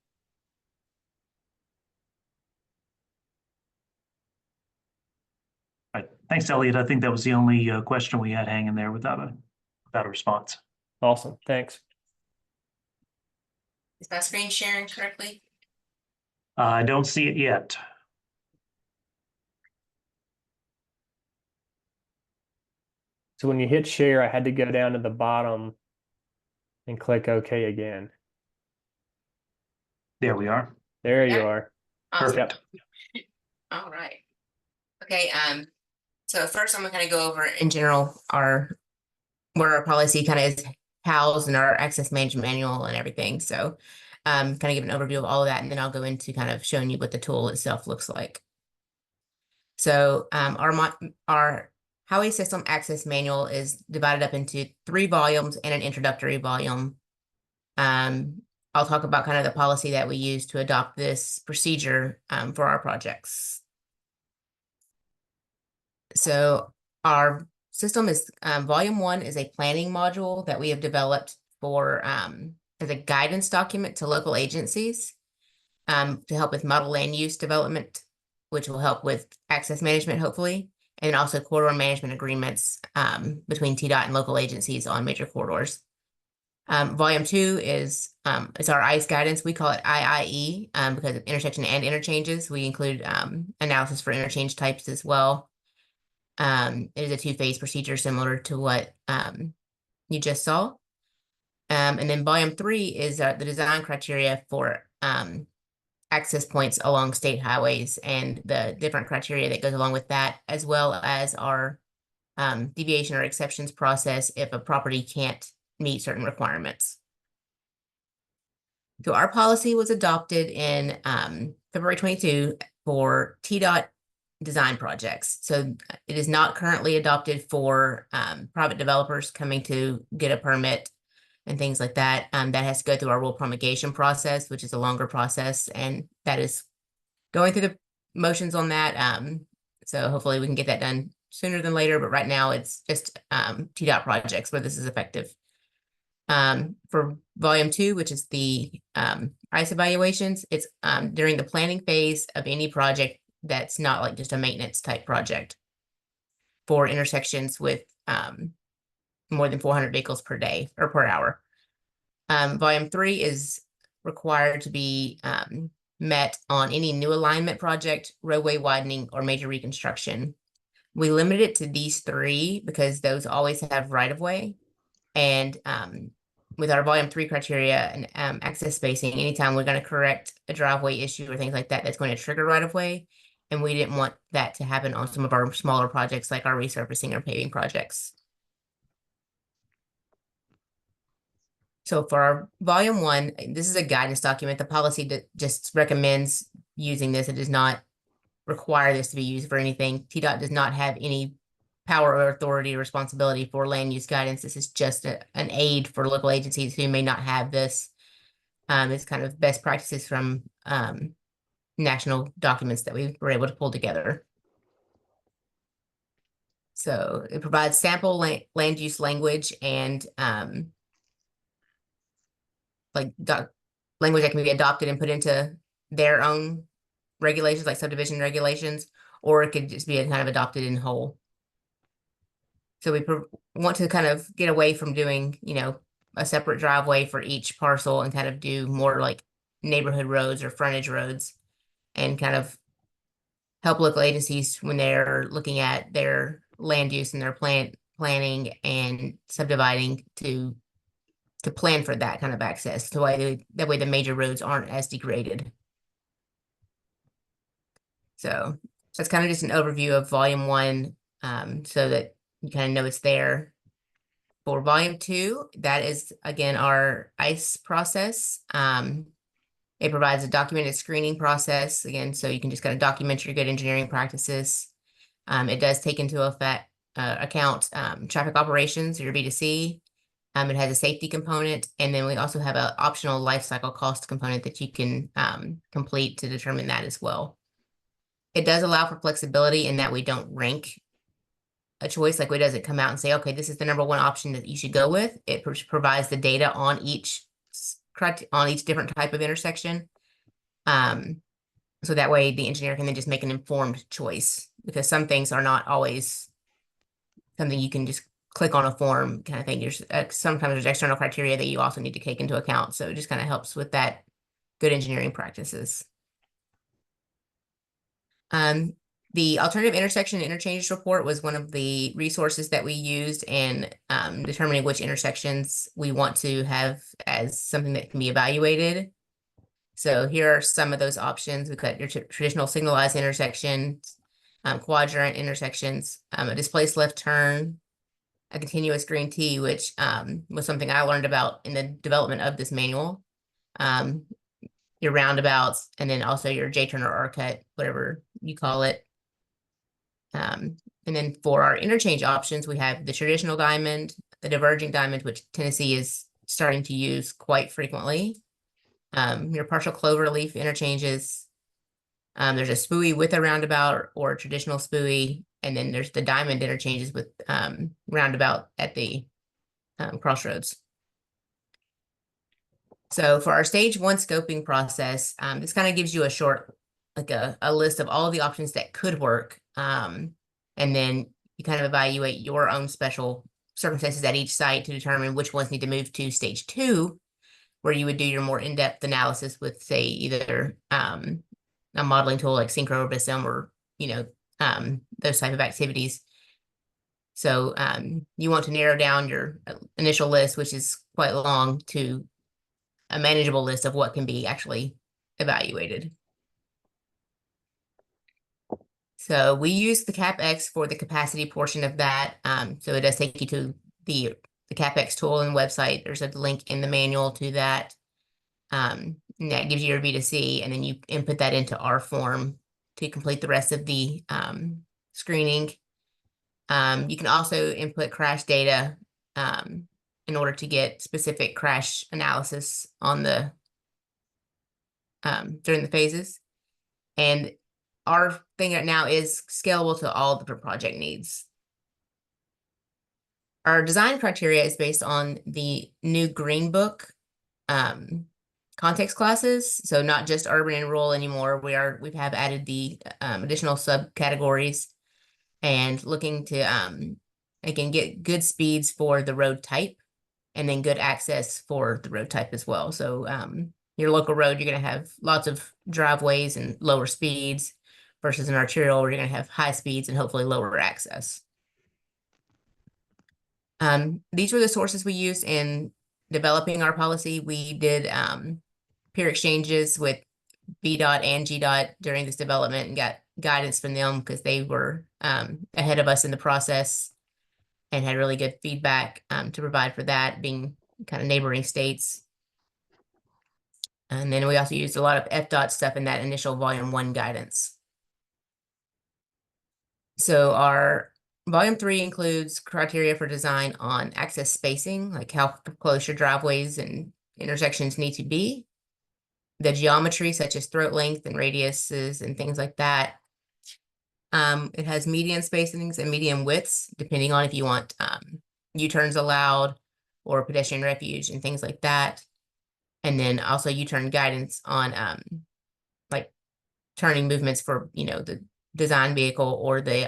All right. Thanks, Elliot. I think that was the only question we had hanging there without a response. Awesome. Thanks. Is my screen sharing correctly? I don't see it yet. So when you hit share, I had to go down to the bottom and click OK again. There we are. There you are. Awesome. Perfect. All right. Okay. So first I'm going to kind of go over in general where our policy kind of is housed in our access management manual and everything. So kind of give an overview of all of that, and then I'll go into kind of showing you what the tool itself looks like. So our highway system access manual is divided up into 3 volumes and an introductory volume. I'll talk about kind of the policy that we use to adopt this procedure for our projects. So our system is volume 1 is a planning module that we have developed for as a guidance document to local agencies to help with model land use development, which will help with access management, hopefully, and also corridor management agreements between TDOT and local agencies on major corridors. Volume 2 is our ICE guidance. We call it IIE because of intersection and interchanges. We include analysis for interchange types as well. It is a 2-phase procedure similar to what you just saw. And then volume 3 is the design criteria for access points along state highways and the different criteria that goes along with that, as well as our deviation or exceptions process if a property can't meet certain requirements. So our policy was adopted in February 22 for TDOT design projects. So it is not currently adopted for private developers coming to get a permit and things like that. That has to go through our rule promulgation process, which is a longer process, and that is going through the motions on that. So hopefully we can get that done sooner than later, but right now it's just TDOT projects where this is effective. For volume 2, which is the ICE evaluations, it's during the planning phase of any project that's not like just a maintenance type project for intersections with more than 400 vehicles per day or per hour. Volume 3 is required to be met on any new alignment project, roadway widening, or major reconstruction. We limit it to these 3 because those always have right-of-way. And with our volume 3 criteria and access spacing, anytime we're going to correct a driveway issue or things like that, that's going to trigger right-of-way. And we didn't want that to happen on some of our smaller projects like our resurfacing or paving projects. So for our volume 1, this is a guidance document. The policy just recommends using this. It does not require this to be used for anything. TDOT does not have any power or authority or responsibility for land use guidance. This is just an aid for local agencies who may not have this. It's kind of best practices from national documents that we were able to pull together. So it provides sample land use language and language that can be adopted and put into their own regulations, like subdivision regulations, or it could just be kind of adopted in whole. So we want to kind of get away from doing, a separate driveway for each parcel and kind of do more like neighborhood roads or frontage roads and kind of help local agencies when they're looking at their land use and their planning and subdividing to plan for that kind of access. So that way the major roads aren't as degraded. So that's kind of just an overview of volume 1 so that you kind of know it's there. For volume 2, that is, again, our ICE process. It provides a documented screening process, again, so you can just kind of document your good engineering practices. It does take into account traffic operations, your B2C. It has a safety component, and then we also have an optional life cycle cost component that you can complete to determine that as well. It does allow for flexibility in that we don't rank a choice. Like, it doesn't come out and say, okay, this is the #1 option that you should go with. It provides the data on each different type of intersection. So that way the engineer can then just make an informed choice, because some things are not always something you can just click on a form kind of thing. Sometimes there's external criteria that you also need to take into account. So it just kind of helps with that good engineering practices. The alternative intersection and interchange report was one of the resources that we used in determining which intersections we want to have as something that can be evaluated. So here are some of those options. We've got your traditional signalized intersections, quadrant intersections, a displaced left turn, a continuous green T, which was something I learned about in the development of this manual. your roundabouts, and then also your J-turn or R-cut, whatever you call it. And then for our interchange options, we have the traditional diamond, the diverging diamond, which Tennessee is starting to use quite frequently. Your partial clover leaf interchanges. There's a spooey with a roundabout or a traditional spooey, and then there's the diamond interchanges with roundabout at the crossroads. So for our stage 1 scoping process, this kind of gives you a short, like a list of all the options that could work. And then you kind of evaluate your own special circumstances at each site to determine which ones need to move to stage 2, where you would do your more in-depth analysis with, say, either a modeling tool like Synchro or BISM, or, those type of activities. So you want to narrow down your initial list, which is quite long, to a manageable list of what can be actually evaluated. So we use the CapX for the capacity portion of that. So it does take you to the CapX tool and website. There's a link in the manual to that. And that gives you your V2C, and then you input that into our form to complete the rest of the screening. You can also input crash data in order to get specific crash analysis on the during the phases. And our thing right now is scalable to all the project needs. Our design criteria is based on the new Green Book context classes. So not just urban and rural anymore. We have added the additional subcategories, and looking to again get good speeds for the road type, and then good access for the road type as well. So your local road, you're going to have lots of driveways and lower speeds, versus an arterial where you're going to have high speeds and hopefully lower access. These were the sources we used in developing our policy. We did peer exchanges with VDOT and GDOT during this development and got guidance from them, because they were ahead of us in the process and had really good feedback to provide for that, being kind of neighboring states. And then we also used a lot of FDOT stuff in that initial volume 1 guidance. So our volume 3 includes criteria for design on access spacing, like how close your driveways and intersections need to be. The geometry, such as throat length and radiuses and things like that. It has median spacings and median widths, depending on if you want U-turns allowed or pedestrian refuge and things like that. And then also U-turn guidance on like turning movements for, the design vehicle or the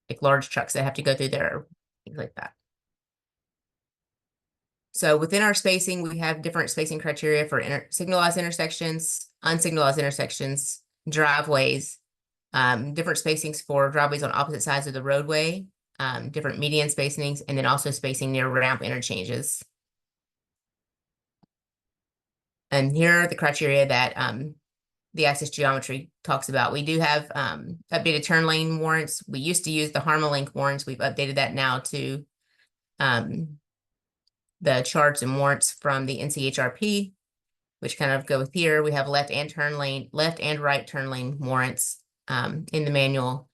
like large trucks that have to go through there, things like that. So within our spacing, we have different spacing criteria for signalized intersections, unsignalized intersections, driveways, different spacings for driveways on opposite sides of the roadway, different median spacings, and then also spacing near ramp interchanges. And here are the criteria that the access geometry talks about. We do have updated turn lane warrants. We used to use the HarmaLink warrants. We've updated that now to the charts and warrants from the NCHRP, which kind of go with here. We have left and right turn lane warrants in the manual,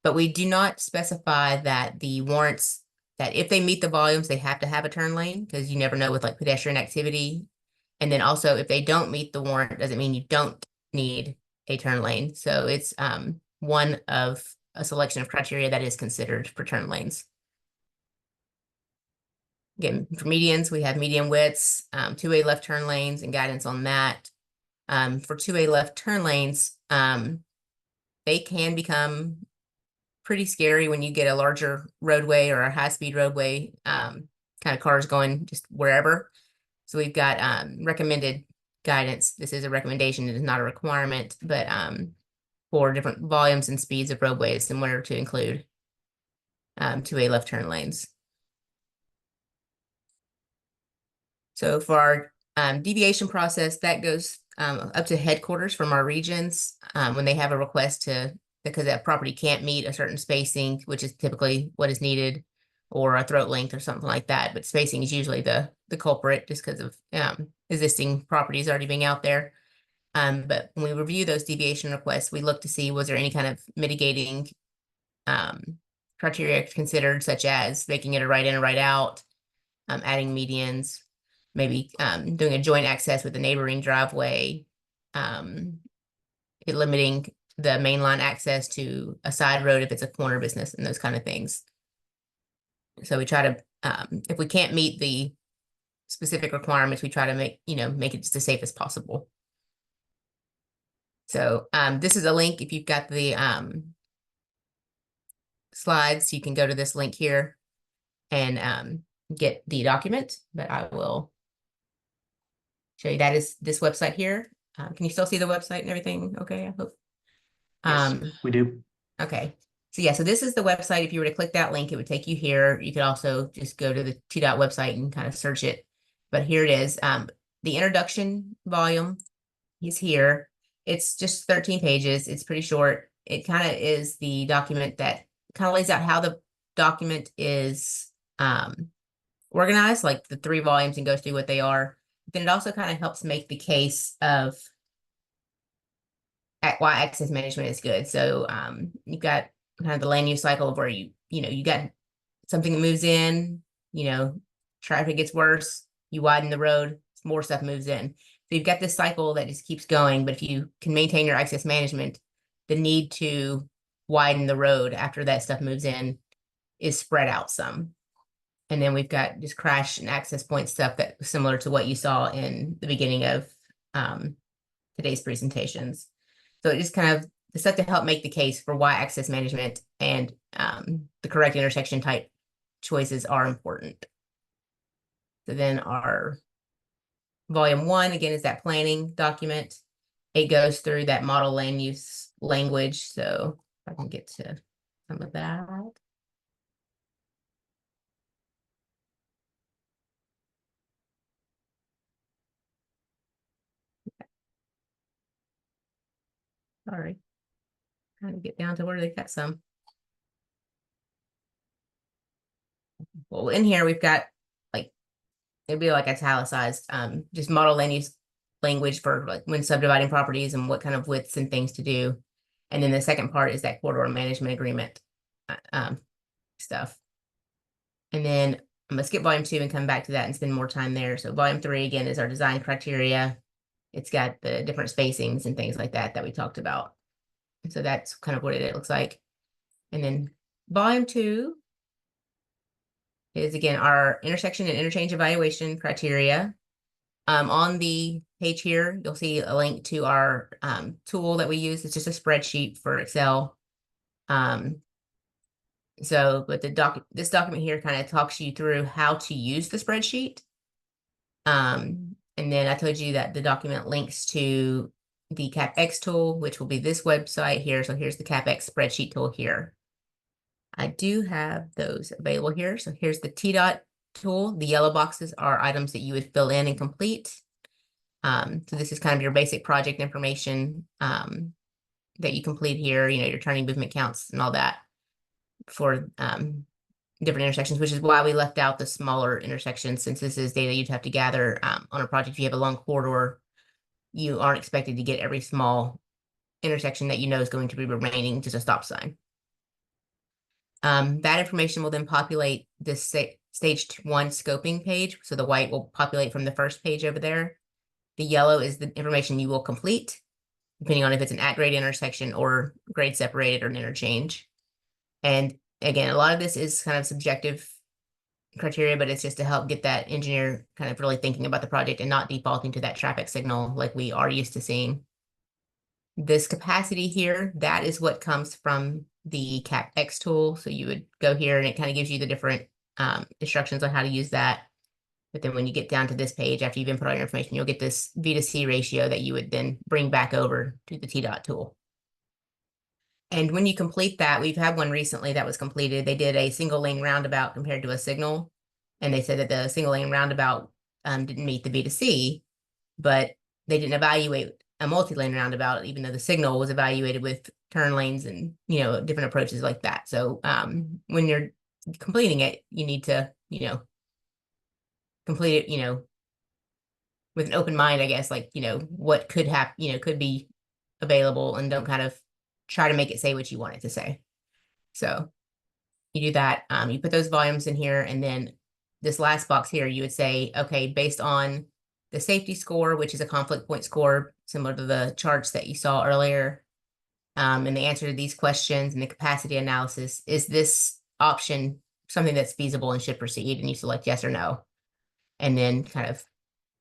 but we do not specify that the warrants, that if they meet the volumes, they have to have a turn lane, because you never know with like pedestrian activity. And then also, if they don't meet the warrant, doesn't mean you don't need a turn lane. So it's one of a selection of criteria that is considered for turn lanes. Again, for medians, we have median widths, 2A left turn lanes, and guidance on that. For 2A left turn lanes, they can become pretty scary when you get a larger roadway or a high-speed roadway, kind of cars going just wherever. So we've got recommended guidance. This is a recommendation, it is not a requirement, but for different volumes and speeds of roadways and where to include 2A left turn lanes. So for our deviation process, that goes up to headquarters from our regions when they have a request because that property can't meet a certain spacing, which is typically what is needed, or a throat length or something like that. But spacing is usually the culprit just because of existing properties already being out there. But when we review those deviation requests, we look to see was there any kind of mitigating criteria considered, such as making it a right in and right out, adding medians, maybe doing a joint access with the neighboring driveway, limiting the mainline access to a side road if it's a corner business, and those kind of things. So we try to, if we can't meet the specific requirements, we try to make it just as safe as possible. So this is a link. If you've got the slides, you can go to this link here and get the document, but I will show you. That is this website here. Can you still see the website and everything? Okay, I hope. Yes, we do. Okay. So yeah, so this is the website. If you were to click that link, it would take you here. You could also just go to the TDOT website and kind of search it. But here it is. The introduction volume is here. It's just 13 pages. It's pretty short. It kind of is the document that kind of lays out how the document is organized, like the 3 volumes, and goes through what they are. Then it also kind of helps make the case of why access management is good. So you've got kind of the land use cycle of where you got something that moves in, traffic gets worse, you widen the road, more stuff moves in. So you've got this cycle that just keeps going, but if you can maintain your access management, the need to widen the road after that stuff moves in is spread out some. And then we've got just crash and access point stuff that's similar to what you saw in the beginning of today's presentations. So it just kind of the stuff to help make the case for why access management and the correct intersection type choices are important. So then our volume 1, again, is that planning document. It goes through that model land use language. So if I can get to some of that. Sorry. Trying to get down to where they got some. Well, in here we've got it'd be like italicized, just model land use language for like when subdividing properties and what kind of widths and things to do. And then the second part is that corridor management agreement stuff. And then I'm gonna skip volume 2 and come back to that and spend more time there. So volume 3 again is our design criteria. It's got the different spacings and things like that we talked about. And so that's kind of what it looks like. And then volume 2 is again our intersection and interchange evaluation criteria. On the page here, you'll see a link to our tool that we use. It's just a spreadsheet for Excel. But this document here kind of talks you through how to use the spreadsheet. And then I told you that the document links to the CapX tool, which will be this website here. So here's the CapX spreadsheet tool here. I do have those available here. So here's the TDOT tool. The yellow boxes are items that you would fill in and complete. So this is kind of your basic project information that you complete here, your turning movement counts and all that for different intersections, which is why we left out the smaller intersections, since this is data you'd have to gather on a project. If you have a long corridor, you aren't expected to get every small intersection that is going to be remaining just a stop sign. That information will then populate this stage 1 scoping page. So the white will populate from the first page over there. The yellow is the information you will complete, depending on if it's an at-grade intersection or grade separated or an interchange. And again, a lot of this is kind of subjective criteria, but it's just to help get that engineer kind of really thinking about the project and not defaulting to that traffic signal like we are used to seeing. This capacity here, that is what comes from the CapX tool. So you would go here and it kind of gives you the different instructions on how to use that. But then when you get down to this page, after you've input all your information, you'll get this V to C ratio that you would then bring back over to the TDOT tool. And when you complete that, we've had one recently that was completed. They did a single lane roundabout compared to a signal. And they said that the single lane roundabout didn't meet the V to C, but they didn't evaluate a multi-lane roundabout, even though the signal was evaluated with turn lanes and, different approaches like that. So when you're completing it, you need to, you know, complete it, you know, with an open mind, I guess, like, you know, what could happen, you know, could be available, and don't kind of try to make it say what you want it to say. So you do that, you put those volumes in here, and then this last box here, you would say, okay, based on the safety score, which is a conflict point score, similar to the charts that you saw earlier, and the answer to these questions and the capacity analysis, is this option something that's feasible and should proceed? And you select yes or no, and then kind of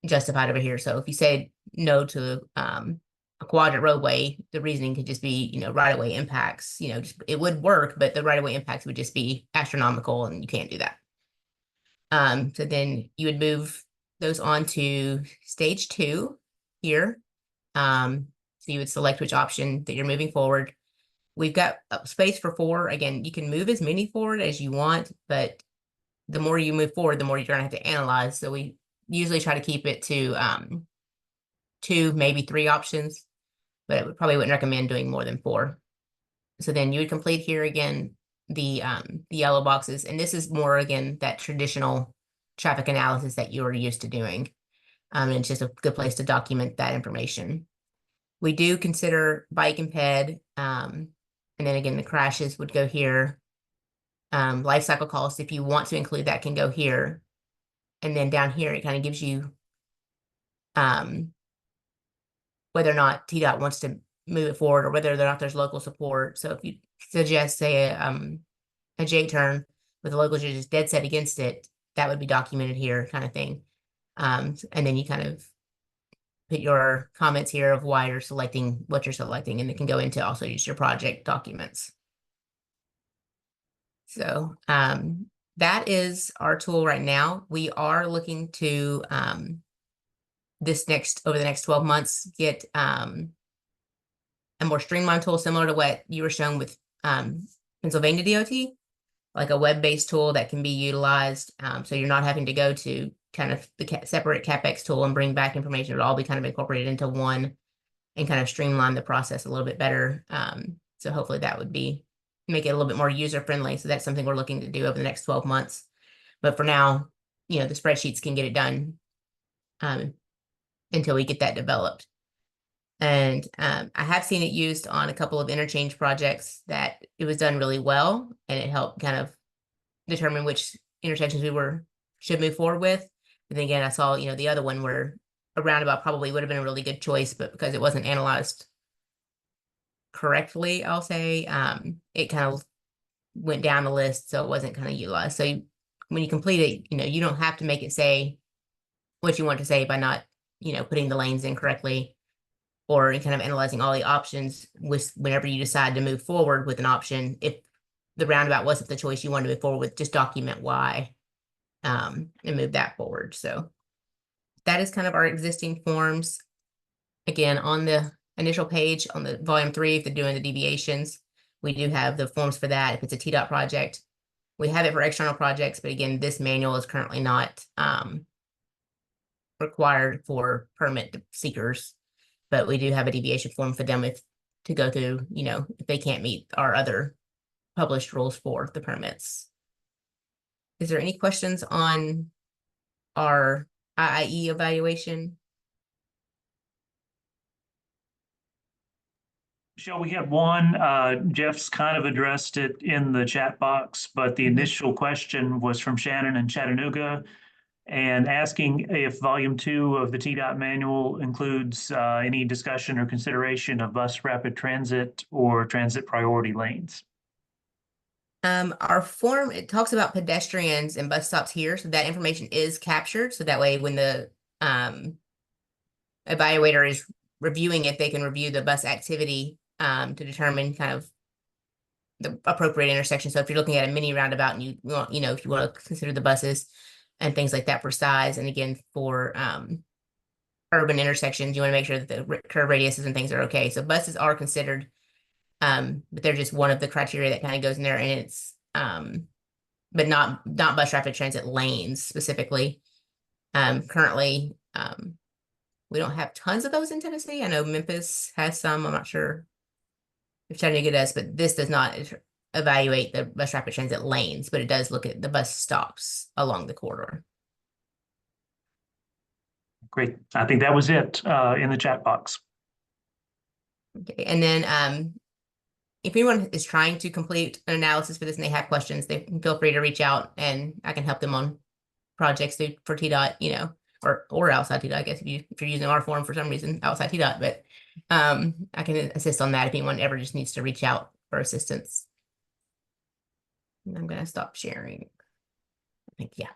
justified over here. So if you say no to a quadrant roadway, the reasoning could just be, you know, right-of-way impacts, you know, just, it would work, but the right-of-way impacts would just be astronomical, and you can't do that. So then you would move those on to stage 2 here. So you would select which option that you're moving forward. We've got space for 4. Again, you can move as many forward as you want, but the more you move forward, the more you're gonna have to analyze. So we usually try to keep it to 2, maybe 3 options, but I probably wouldn't recommend doing more than 4. So then you would complete here again the yellow boxes, and this is more, again, that traditional traffic analysis that you're used to doing. And it's just a good place to document that information. We do consider bike imped, and then again, the crashes would go here. Life cycle costs, if you want to include that, can go here. And then down here, it kind of gives you whether or not TDOT wants to move it forward, or whether or not there's local support. So if you suggest, say, a J turn with the local judges dead set against it, that would be documented here, kind of thing. And then you kind of put your comments here of why you're selecting what you're selecting, and it can go into also use your project documents. So that is our tool right now. We are looking to over the next 12 months, get a more streamlined tool similar to what you were shown with Pennsylvania DOT, like a web-based tool that can be utilized. So you're not having to go to kind of the separate CapEx tool and bring back information. It'll all be kind of incorporated into one, and kind of streamline the process a little bit better. So hopefully that would make it a little bit more user-friendly. So that's something we're looking to do over the next 12 months. But for now, you know, the spreadsheets can get it done until we get that developed. And I have seen it used on a couple of interchange projects that it was done really well, and it helped kind of determine which intersections we should move forward with. But then again, I saw, you know, the other one where a roundabout probably would have been a really good choice, but because it wasn't analyzed correctly, I'll say, it kind of went down the list, so it wasn't kind of utilized. So when you complete it, you know, you don't have to make it say what you want to say by not, you know, putting the lanes in correctly, or kind of analyzing all the options whenever you decide to move forward with an option. If the roundabout wasn't the choice you wanted to move forward with, just document why, and move that forward. So that is kind of our existing forms. Again, on the initial page, on the volume 3, if they're doing the deviations, we do have the forms for that. If it's a TDOT project, we have it for external projects, but again, this manual is currently not required for permit seekers, but we do have a deviation form for them to go through, you know, if they can't meet our other published rules for the permits. Is there any questions on our IIE evaluation? Michelle, we had one. Jeff's kind of addressed it in the chat box, but the initial question was from Shannon in Chattanooga, and asking if volume 2 of the TDOT manual includes any discussion or consideration of bus rapid transit or transit priority lanes. Our form, it talks about pedestrians and bus stops here, so that information is captured. So that way, when the evaluator is reviewing it, they can review the bus activity to determine kind of the appropriate intersection. So if you're looking at a mini roundabout and you want, you know, if you want to consider the buses and things like that for size, and again for urban intersections, you want to make sure that the curve radiuses and things are okay. So buses are considered, but they're just one of the criteria that kind of goes in there, and it's but not bus rapid transit lanes specifically. Currently, we don't have tons of those in Tennessee. I know Memphis has some. I'm not sure if Chattanooga does, but this does not evaluate the bus rapid transit lanes, but it does look at the bus stops along the corridor. Great. I think that was it in the chat box. Okay, and then if anyone is trying to complete an analysis for this and they have questions, they feel free to reach out and I can help them on projects for TDOT, you know, or outside TDOT, I guess, if you're using our form for some reason outside TDOT, but I can assist on that if anyone ever just needs to reach out for assistance. And I'm going to stop sharing. I think, yeah.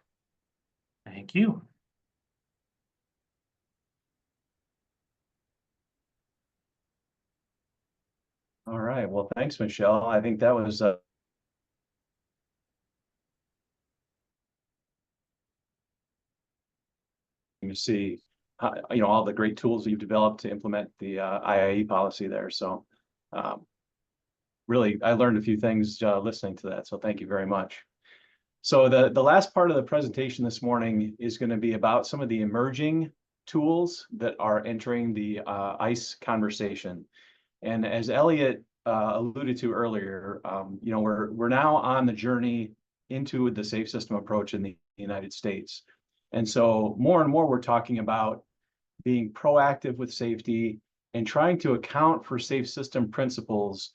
Thank you. All right. Well, thanks, Michelle. I think that was you see, you know, all the great tools you've developed to implement the IIE policy there. So really, I learned a few things listening to that. So thank you very much. So the last part of the presentation this morning is going to be about some of the emerging tools that are entering the ICE conversation. And as Elliot alluded to earlier, you know, we're now on the journey into the safe system approach in the United States. And so more and more, we're talking about being proactive with safety and trying to account for safe system principles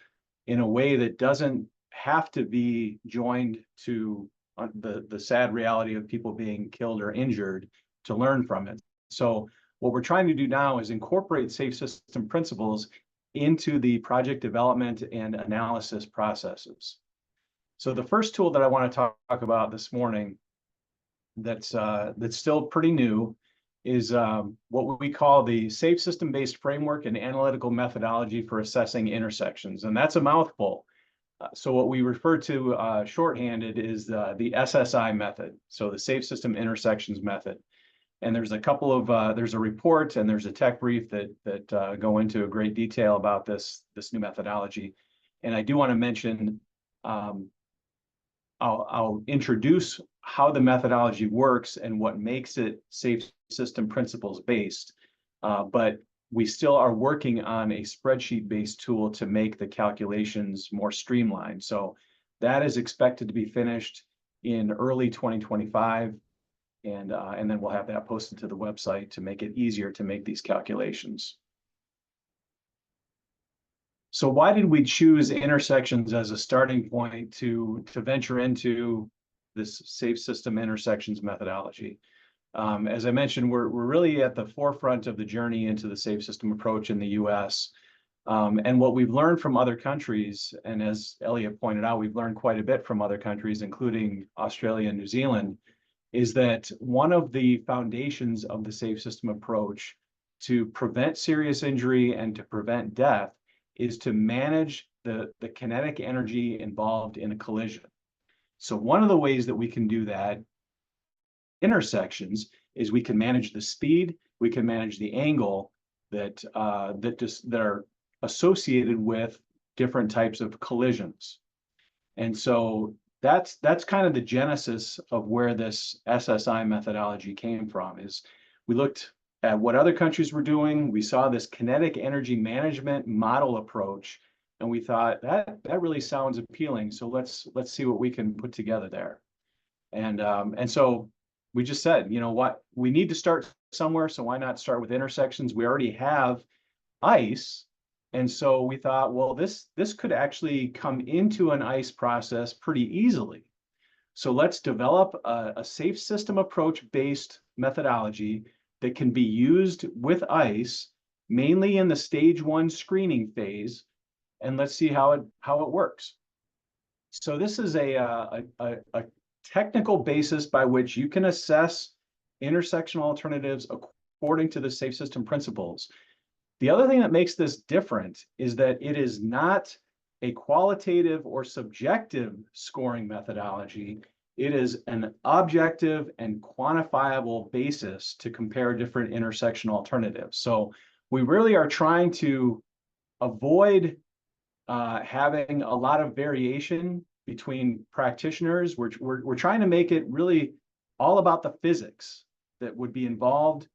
in a way that doesn't have to be joined to the sad reality of people being killed or injured to learn from it. So what we're trying to do now is incorporate safe system principles into the project development and analysis processes. So the first tool that I want to talk about this morning that's still pretty new is what we call the Safe System-Based Framework and Analytical Methodology for Assessing Intersections. And that's a mouthful. So what we refer to shorthanded is the SSI method, so the Safe System Intersections method. And there's a couple of, there's a report and there's a tech brief that go into a great detail about this new methodology. And I do want to mention, I'll introduce how the methodology works and what makes it safe system principles based. But we still are working on a spreadsheet based tool to make the calculations more streamlined. So that is expected to be finished in early 2025. And then we'll have that posted to the website to make it easier to make these calculations. So why did we choose intersections as a starting point to venture into this safe system intersections methodology? As I mentioned, we're really at the forefront of the journey into the safe system approach in the US. And what we've learned from other countries, and as Elliot pointed out, we've learned quite a bit from other countries, including Australia and New Zealand, is that one of the foundations of the safe system approach to prevent serious injury and to prevent death is to manage the kinetic energy involved in a collision. So one of the ways that we can do that intersections is we can manage the speed, we can manage the angle that are associated with different types of collisions. And so that's kind of the genesis of where this SSI methodology came from. Is we looked at what other countries were doing, we saw this kinetic energy management model approach, and we thought that really sounds appealing. So let's see what we can put together there. And so we just said, you know what, we need to start somewhere, so why not start with intersections? We already have ICE. And so we thought, well, this could actually come into an ICE process pretty easily. So let's develop a safe system approach based methodology that can be used with ICE, mainly in the stage 1 screening phase, and let's see how it works. So this is a technical basis by which you can assess intersectional alternatives according to the safe system principles. The other thing that makes this different is that it is not a qualitative or subjective scoring methodology. It is an objective and quantifiable basis to compare different intersection alternatives. So we really are trying to avoid having a lot of variation between practitioners. We're trying to make it really all about the physics that would be involved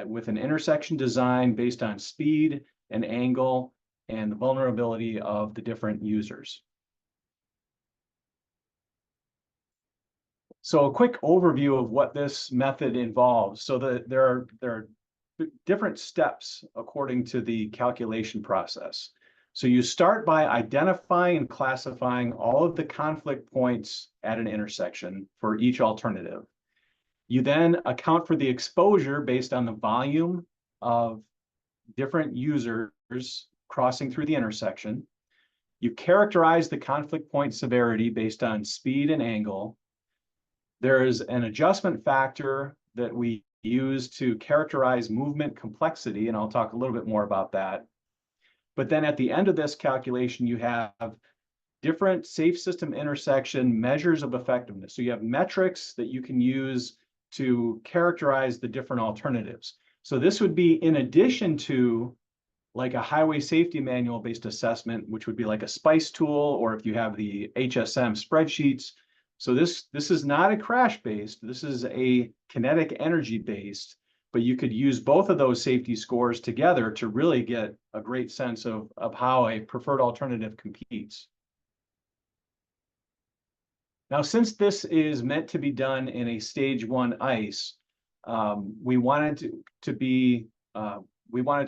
with an intersection design based on speed and angle and the vulnerability of the different users. So a quick overview of what this method involves. So there are different steps according to the calculation process. So you start by identifying and classifying all of the conflict points at an intersection for each alternative. You then account for the exposure based on the volume of different users crossing through the intersection. You characterize the conflict point severity based on speed and angle. There is an adjustment factor that we use to characterize movement complexity, and I'll talk a little bit more about that. But then at the end of this calculation, you have different safe system intersection measures of effectiveness. So you have metrics that you can use to characterize the different alternatives. So this would be in addition to like a highway safety manual based assessment, which would be like a SPICE tool, or if you have the HSM spreadsheets. So this is not a crash based, this is a kinetic energy based, but you could use both of those safety scores together to really get a great sense of how a preferred alternative competes. Now, since this is meant to be done in a stage 1 ice, we wanted to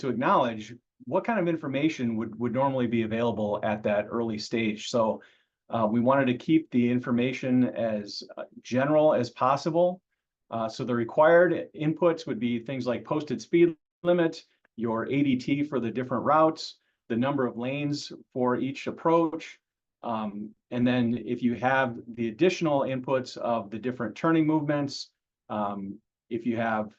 acknowledge what kind of information would normally be available at that early stage. So we wanted to keep the information as general as possible. So the required inputs would be things like posted speed limit, your ADT for the different routes, the number of lanes for each approach. And then if you have the additional inputs of the different turning movements, if you have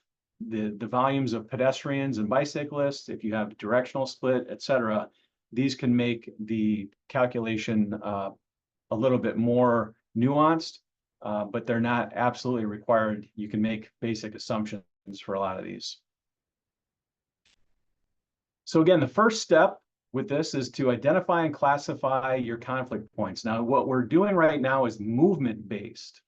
the volumes of pedestrians and bicyclists, if you have directional split, et cetera, these can make the calculation a little bit more nuanced, but they're not absolutely required. You can make basic assumptions for a lot of these. So again, the first step with this is to identify and classify your conflict points. Now, what we're doing right now is movement-based.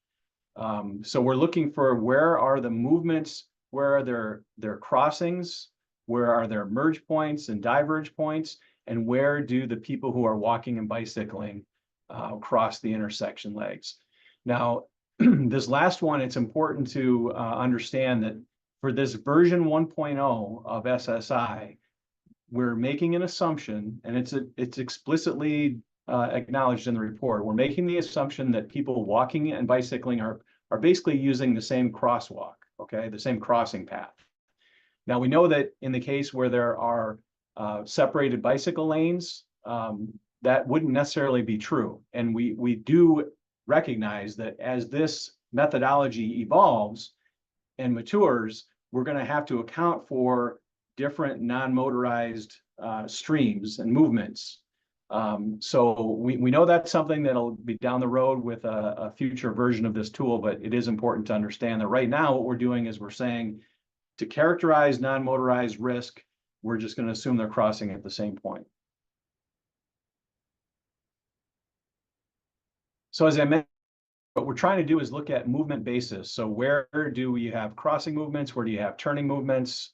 So we're looking for where are the movements, where are their crossings, where are their merge points and diverge points, and where do the people who are walking and bicycling cross the intersection legs. Now, this last one, it's important to understand that for this version 1.0 of SSI, we're making an assumption, and it's explicitly acknowledged in the report. We're making the assumption that people walking and bicycling are basically using the same crosswalk, okay, the same crossing path. Now, we know that in the case where there are separated bicycle lanes, that wouldn't necessarily be true. And we do recognize that as this methodology evolves and matures, we're going to have to account for different non-motorized streams and movements. So we know that's something that'll be down the road with a future version of this tool, but it is important to understand that right now what we're doing is we're saying to characterize non-motorized risk, we're just going to assume they're crossing at the same point. So as I mentioned, what we're trying to do is look at movement basis. So where do we have crossing movements? Where do you have turning movements?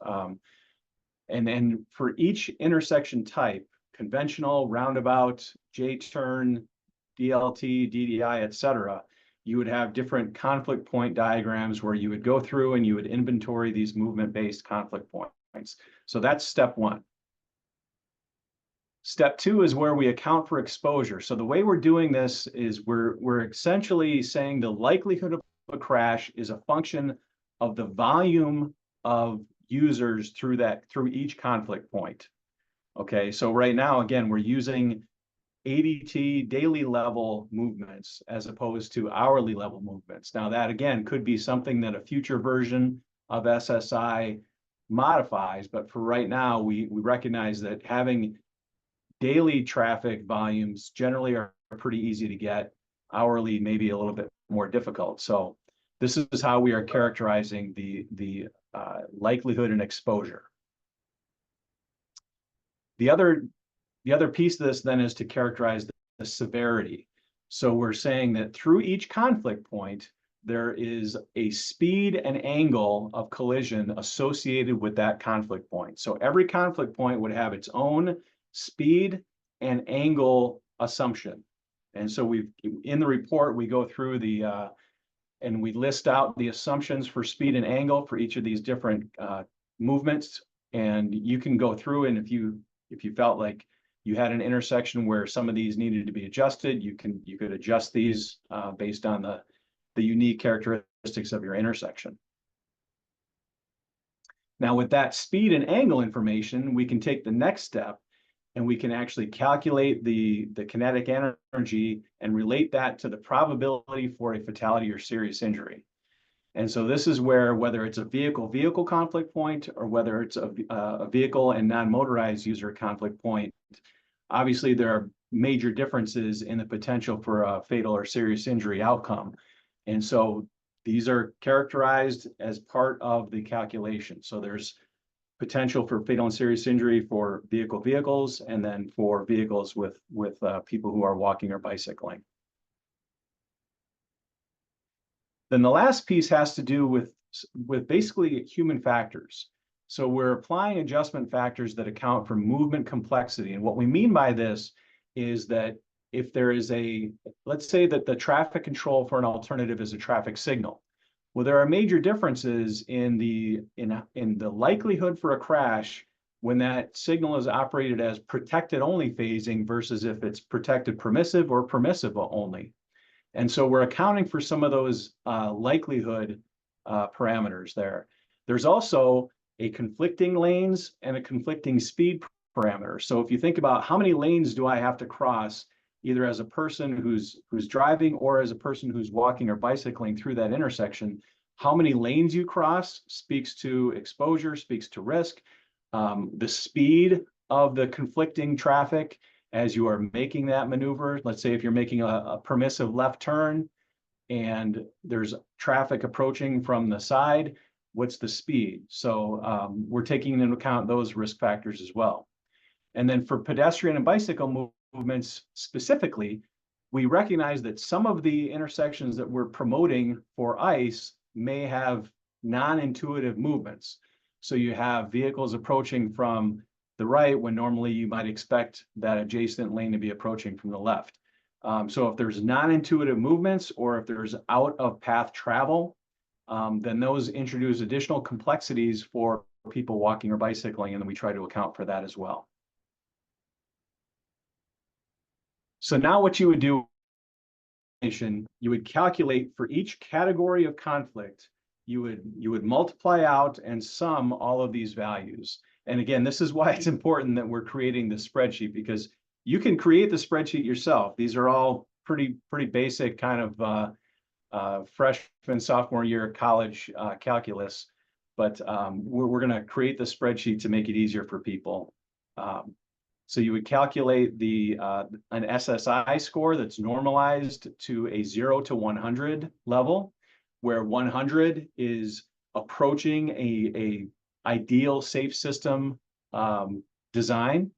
And then for each intersection type, conventional, roundabout, J-turn, DLT, DDI, et cetera, you would have different conflict point diagrams where you would go through and you would inventory these movement-based conflict points. So that's step 1. Step 2 is where we account for exposure. So the way we're doing this is we're essentially saying the likelihood of a crash is a function of the volume of users through each conflict point. Okay, so right now, again, we're using ADT daily level movements as opposed to hourly level movements. Now that again could be something that a future version of SSI modifies, but for right now, we recognize that having daily traffic volumes generally are pretty easy to get. Hourly, maybe a little bit more difficult. So this is how we are characterizing the likelihood and exposure. The other piece of this then is to characterize the severity. So we're saying that through each conflict point, there is a speed and angle of collision associated with that conflict point. So every conflict point would have its own speed and angle assumption. And so in the report, we go through the and we list out the assumptions for speed and angle for each of these different movements. And you can go through, and if you felt like you had an intersection where some of these needed to be adjusted, you could adjust these based on the unique characteristics of your intersection. Now, with that speed and angle information, we can take the next step, and we can actually calculate the kinetic energy and relate that to the probability for a fatality or serious injury. And so this is where, whether it's a vehicle-vehicle conflict point or whether it's a vehicle and non-motorized user conflict point, obviously there are major differences in the potential for a fatal or serious injury outcome. And so these are characterized as part of the calculation. So there's potential for fatal and serious injury for vehicles, and then for vehicles with people who are walking or bicycling. Then the last piece has to do with basically human factors. So we're applying adjustment factors that account for movement complexity. And what we mean by this is that if there is let's say that the traffic control for an alternative is a traffic signal. Well, there are major differences in the likelihood for a crash when that signal is operated as protected only phasing versus if it's protected permissive or permissive only. And so we're accounting for some of those likelihood parameters there. There's also a conflicting lanes and a conflicting speed parameter. So if you think about how many lanes do I have to cross, either as a person who's driving or as a person who's walking or bicycling through that intersection, how many lanes you cross speaks to exposure, speaks to risk. The speed of the conflicting traffic as you are making that maneuver. Let's say if you're making a permissive left turn and there's traffic approaching from the side, what's the speed? So we're taking into account those risk factors as well. And then for pedestrian and bicycle movements specifically, we recognize that some of the intersections that we're promoting for ICE may have non-intuitive movements. So you have vehicles approaching from the right when normally you might expect that adjacent lane to be approaching from the left. So if there's non-intuitive movements or if there's out of path travel, then those introduce additional complexities for people walking or bicycling, and then we try to account for that as well. So now what you would do, you would calculate for each category of conflict, you would multiply out and sum all of these values. And again, this is why it's important that we're creating this spreadsheet, because you can create the spreadsheet yourself. These are all pretty basic kind of freshman, sophomore year college calculus, but we're going to create the spreadsheet to make it easier for people. So you would calculate an SSI score that's normalized to a 0 to 100 level, where 100 is approaching a ideal safe system design.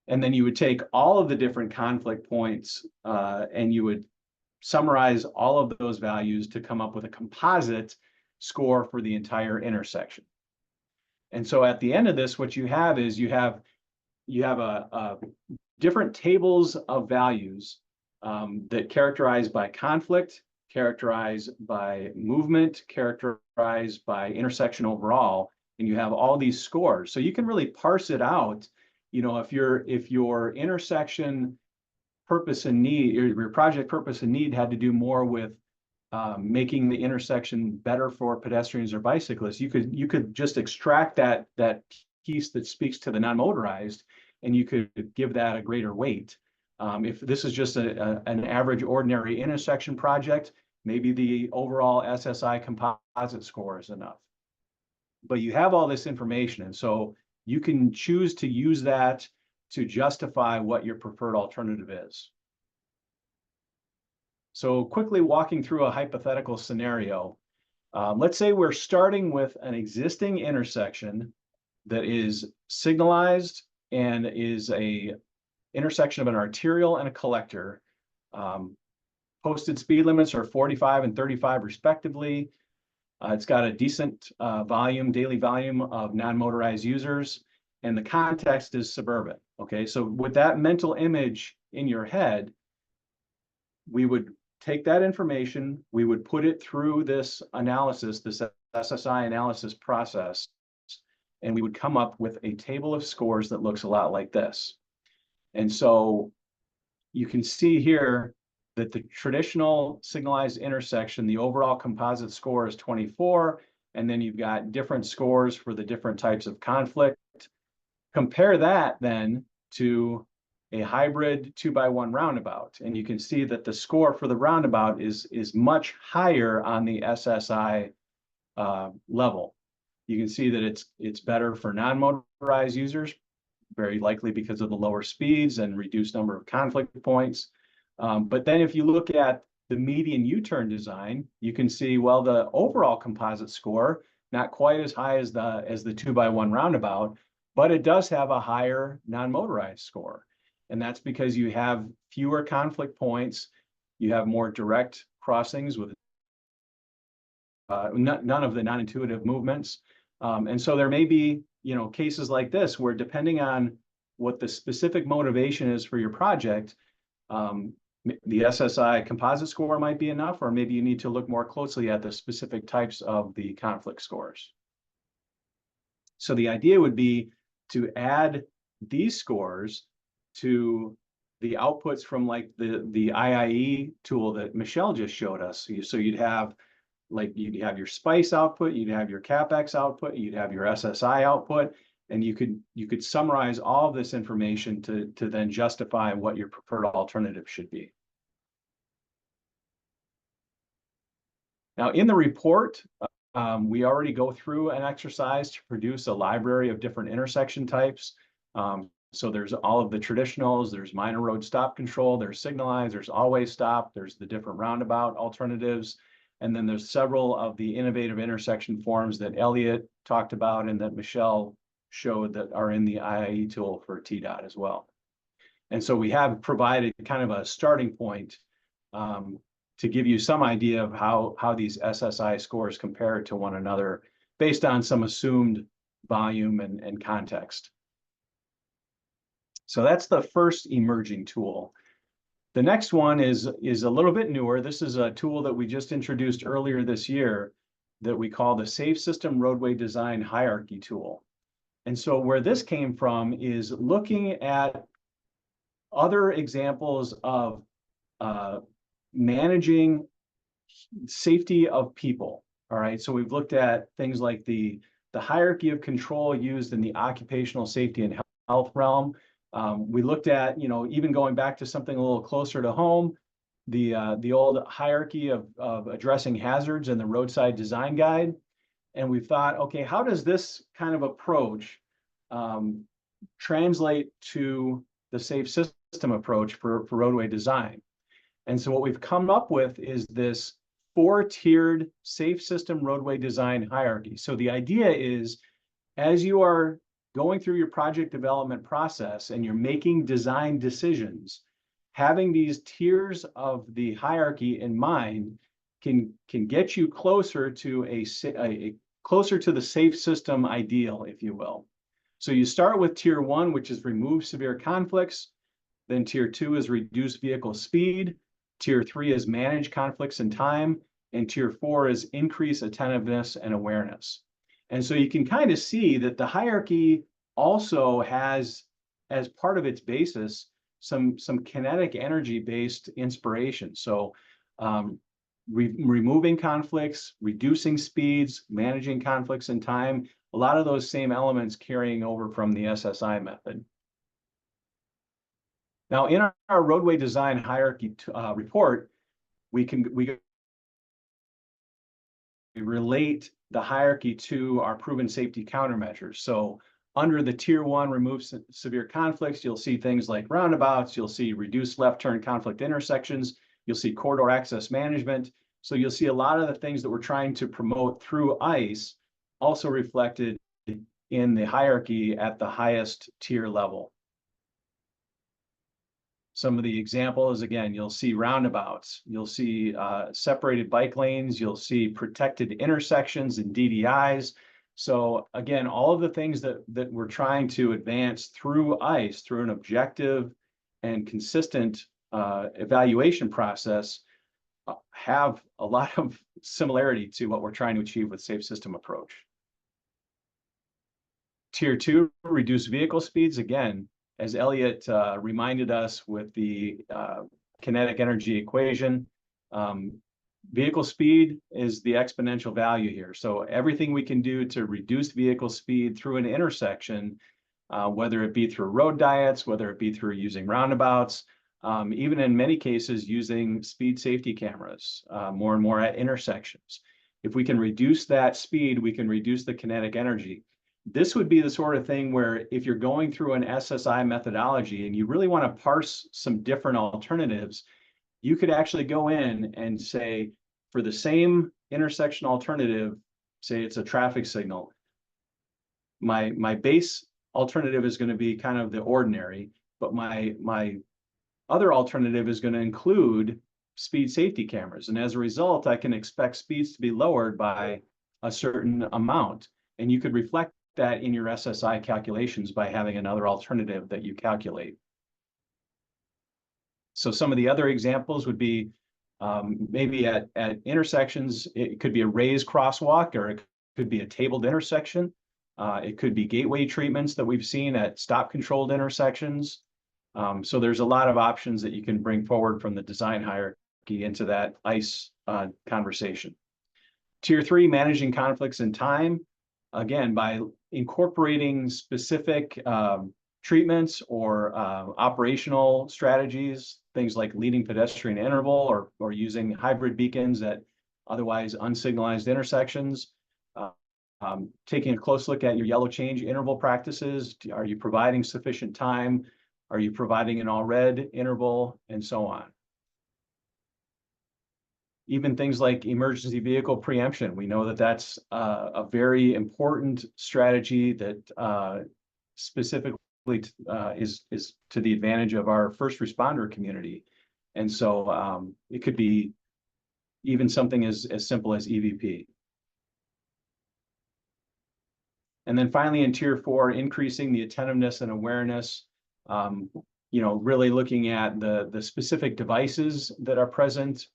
And then you would take all of the different conflict points and you would summarize all of those values to come up with a composite score for the entire intersection. And so at the end of this, what you have is you have different tables of values that characterized by conflict, characterized by movement, characterized by intersection overall, and you have all these scores. So you can really parse it out. You know, if your intersection purpose and need, or your project purpose and need had to do more with making the intersection better for pedestrians or bicyclists, you could just extract that piece that speaks to the non-motorized, and you could give that a greater weight. If this is just an average ordinary intersection project, maybe the overall SSI composite score is enough. But you have all this information, and so you can choose to use that to justify what your preferred alternative is. So quickly walking through a hypothetical scenario, let's say we're starting with an existing intersection that is signalized and is a intersection of an arterial and a collector. Posted speed limits are 45 and 35 respectively. It's got a decent daily volume of non-motorized users, and the context is suburban. Okay, so with that mental image in your head, we would take that information, we would put it through this analysis, this SSI analysis process, and we would come up with a table of scores that looks a lot like this. And so you can see here that the traditional signalized intersection, the overall composite score is 24, and then you've got different scores for the different types of conflict. Compare that then to a hybrid 2x1 roundabout, and you can see that the score for the roundabout is much higher on the SSI level. You can see that it's better for non-motorized users, very likely because of the lower speeds and reduced number of conflict points. But then if you look at the median U-turn design, you can see, well, the overall composite score, not quite as high as the 2x1 roundabout, but it does have a higher non-motorized score. And that's because you have fewer conflict points, you have more direct crossings with none of the non-intuitive movements. And so there may be, cases like this where, depending on what the specific motivation is for your project, the SSI composite score might be enough, or maybe you need to look more closely at the specific types of the conflict scores. So the idea would be to add these scores to the outputs from like the IIE tool that Michelle just showed us. So you'd have your SPICE output, you'd have your CapEx output, you'd have your SSI output, and you could summarize all of this information to then justify what your preferred alternative should be. Now, in the report, we already go through an exercise to produce a library of different intersection types. So there's all of the traditionals, there's minor road stop control, there's signalized, there's always stop, there's the different roundabout alternatives, and then there's several of the innovative intersection forms that Elliot talked about and that Michelle showed that are in the IIE tool for TDOT as well. And so we have provided kind of a starting point to give you some idea of how these SSI scores compare to one another based on some assumed volume and context. So that's the first emerging tool. The next one is a little bit newer. This is a tool that we just introduced earlier this year that we call the Safe System Roadway Design Hierarchy tool. And so where this came from is looking at other examples of managing safety of people. All right, so we've looked at things like the hierarchy of control used in the occupational safety and health realm. We looked at, even going back to something a little closer to home, the old hierarchy of addressing hazards in the roadside design guide. And we thought, okay, how does this kind of approach translate to the safe system approach for roadway design? And so what we've come up with is this 4-tiered safe system roadway design hierarchy. So the idea is, as you are going through your project development process and you're making design decisions, having these tiers of the hierarchy in mind can get you closer to closer to the safe system ideal, if you will. So you start with tier 1, which is remove severe conflicts. Then tier 2 is reduce vehicle speed. Tier 3 is manage conflicts in time. And tier 4 is increase attentiveness and awareness. And so you can kind of see that the hierarchy also has, as part of its basis, some kinetic energy-based inspiration. So removing conflicts, reducing speeds, managing conflicts in time, a lot of those same elements carrying over from the SSI method. Now, in our roadway design hierarchy report, we relate the hierarchy to our proven safety countermeasures. So under the tier 1, remove severe conflicts, you'll see things like roundabouts, you'll see reduced left turn conflict intersections, you'll see corridor access management. So you'll see a lot of the things that we're trying to promote through ICE also reflected in the hierarchy at the highest tier level. Some of the examples, again, you'll see roundabouts, you'll see separated bike lanes, you'll see protected intersections and DDIs. So again, all of the things that we're trying to advance through ICE, through an objective and consistent evaluation process, have a lot of similarity to what we're trying to achieve with safe system approach. Tier 2, reduce vehicle speeds. Again, as Elliot reminded us with the kinetic energy equation, vehicle speed is the exponential value here. So everything we can do to reduce vehicle speed through an intersection, whether it be through road diets, whether it be through using roundabouts, even in many cases using speed safety cameras, more and more at intersections. If we can reduce that speed, we can reduce the kinetic energy. This would be the sort of thing where if you're going through an SSI methodology and you really want to parse some different alternatives, you could actually go in and say, for the same intersection alternative, say it's a traffic signal, my base alternative is going to be kind of the ordinary, but my other alternative is going to include speed safety cameras. And as a result, I can expect speeds to be lowered by a certain amount. And you could reflect that in your SSI calculations by having another alternative that you calculate. So some of the other examples would be maybe at intersections, it could be a raised crosswalk, or it could be a tabled intersection. It could be gateway treatments that we've seen at stop controlled intersections. So there's a lot of options that you can bring forward from the design hierarchy into that ICE conversation. Tier 3, managing conflicts in time. Again, by incorporating specific treatments or operational strategies, things like leading pedestrian interval or using hybrid beacons at otherwise unsignalized intersections. Taking a close look at your yellow change interval practices. Are you providing sufficient time? Are you providing an all red interval, and so on? Even things like emergency vehicle preemption. We know that that's a very important strategy that specifically is to the advantage of our first responder community. And so it could be even something as simple as EVP. And then finally, in Tier 4, increasing the attentiveness and awareness, really looking at the specific devices that are present.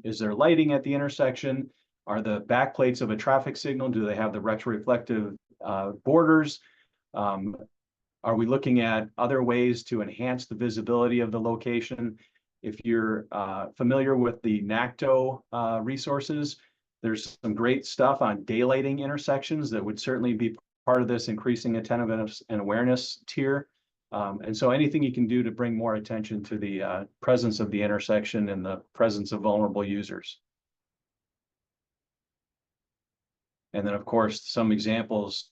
Is there lighting at the intersection? Are the backplates of a traffic signal, do they have the retroreflective borders? Are we looking at other ways to enhance the visibility of the location? If you're familiar with the NACTO resources, there's some great stuff on daylighting intersections that would certainly be part of this increasing attentiveness and awareness tier. And so anything you can do to bring more attention to the presence of the intersection and the presence of vulnerable users. And then, of course, some examples,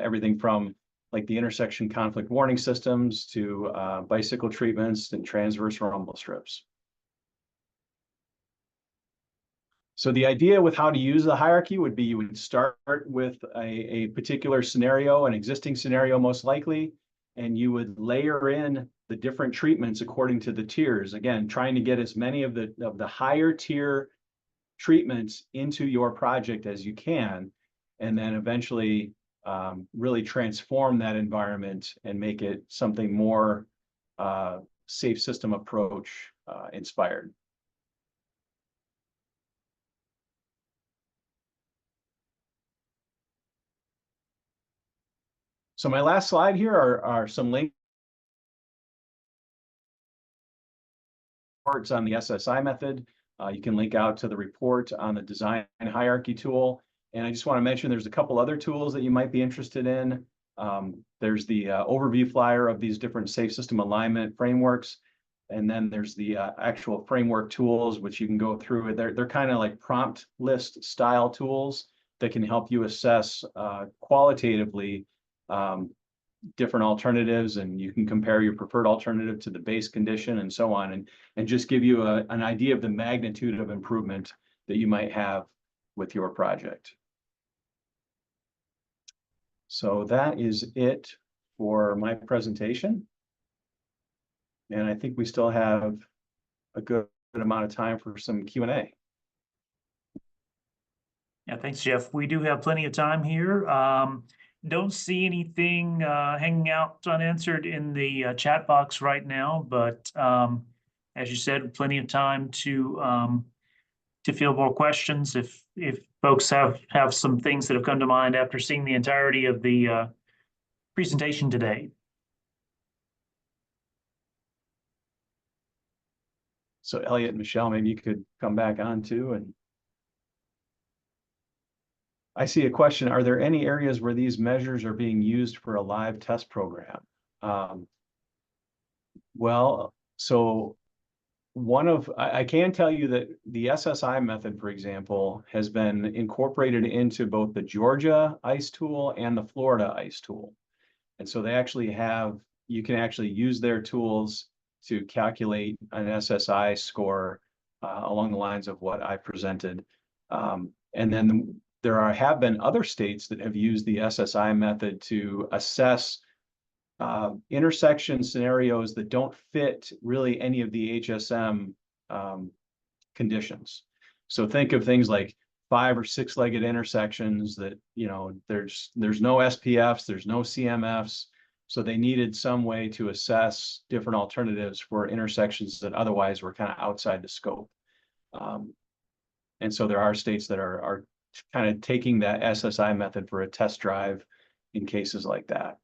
everything from like the intersection conflict warning systems to bicycle treatments and transverse rumble strips. So the idea with how to use the hierarchy would be you would start with a particular scenario, an existing scenario most likely, and you would layer in the different treatments according to the tiers. Again, trying to get as many of the higher tier treatments into your project as you can, and then eventually really transform that environment and make it something more safe system approach inspired. So my last slide here are some links on the SSI method. You can link out to the report on the design hierarchy tool. And I just want to mention there's a couple other tools that you might be interested in. There's the overview flyer of these different safe system alignment frameworks. And then there's the actual framework tools, which you can go through. They're kind of like prompt list style tools that can help you assess qualitatively different alternatives, and you can compare your preferred alternative to the base condition and so on, and just give you an idea of the magnitude of improvement that you might have with your project. So that is it for my presentation. And I think we still have a good amount of time for some Q&A. Yeah, thanks, Jeff. We do have plenty of time here. Don't see anything hanging out unanswered in the chat box right now, but as you said, plenty of time to field more questions if folks have some things that have come to mind after seeing the entirety of the presentation today. So Elliot and Michelle, maybe you could come back on too. And I see a question. Are there any areas where these measures are being used for a live test program? Well, so I can tell you that the SSI method, for example, has been incorporated into both the Georgia ICE tool and the Florida ICE tool. And so you can actually use their tools to calculate an SSI score along the lines of what I presented. And then have been other states that have used the SSI method to assess intersection scenarios that don't fit really any of the HSM conditions. So think of things like 5 or 6-legged intersections that, there's no SPFs, there's no CMFs. So they needed some way to assess different alternatives for intersections that otherwise were kind of outside the scope. And so there are states that are kind of taking that SSI method for a test drive in cases like that.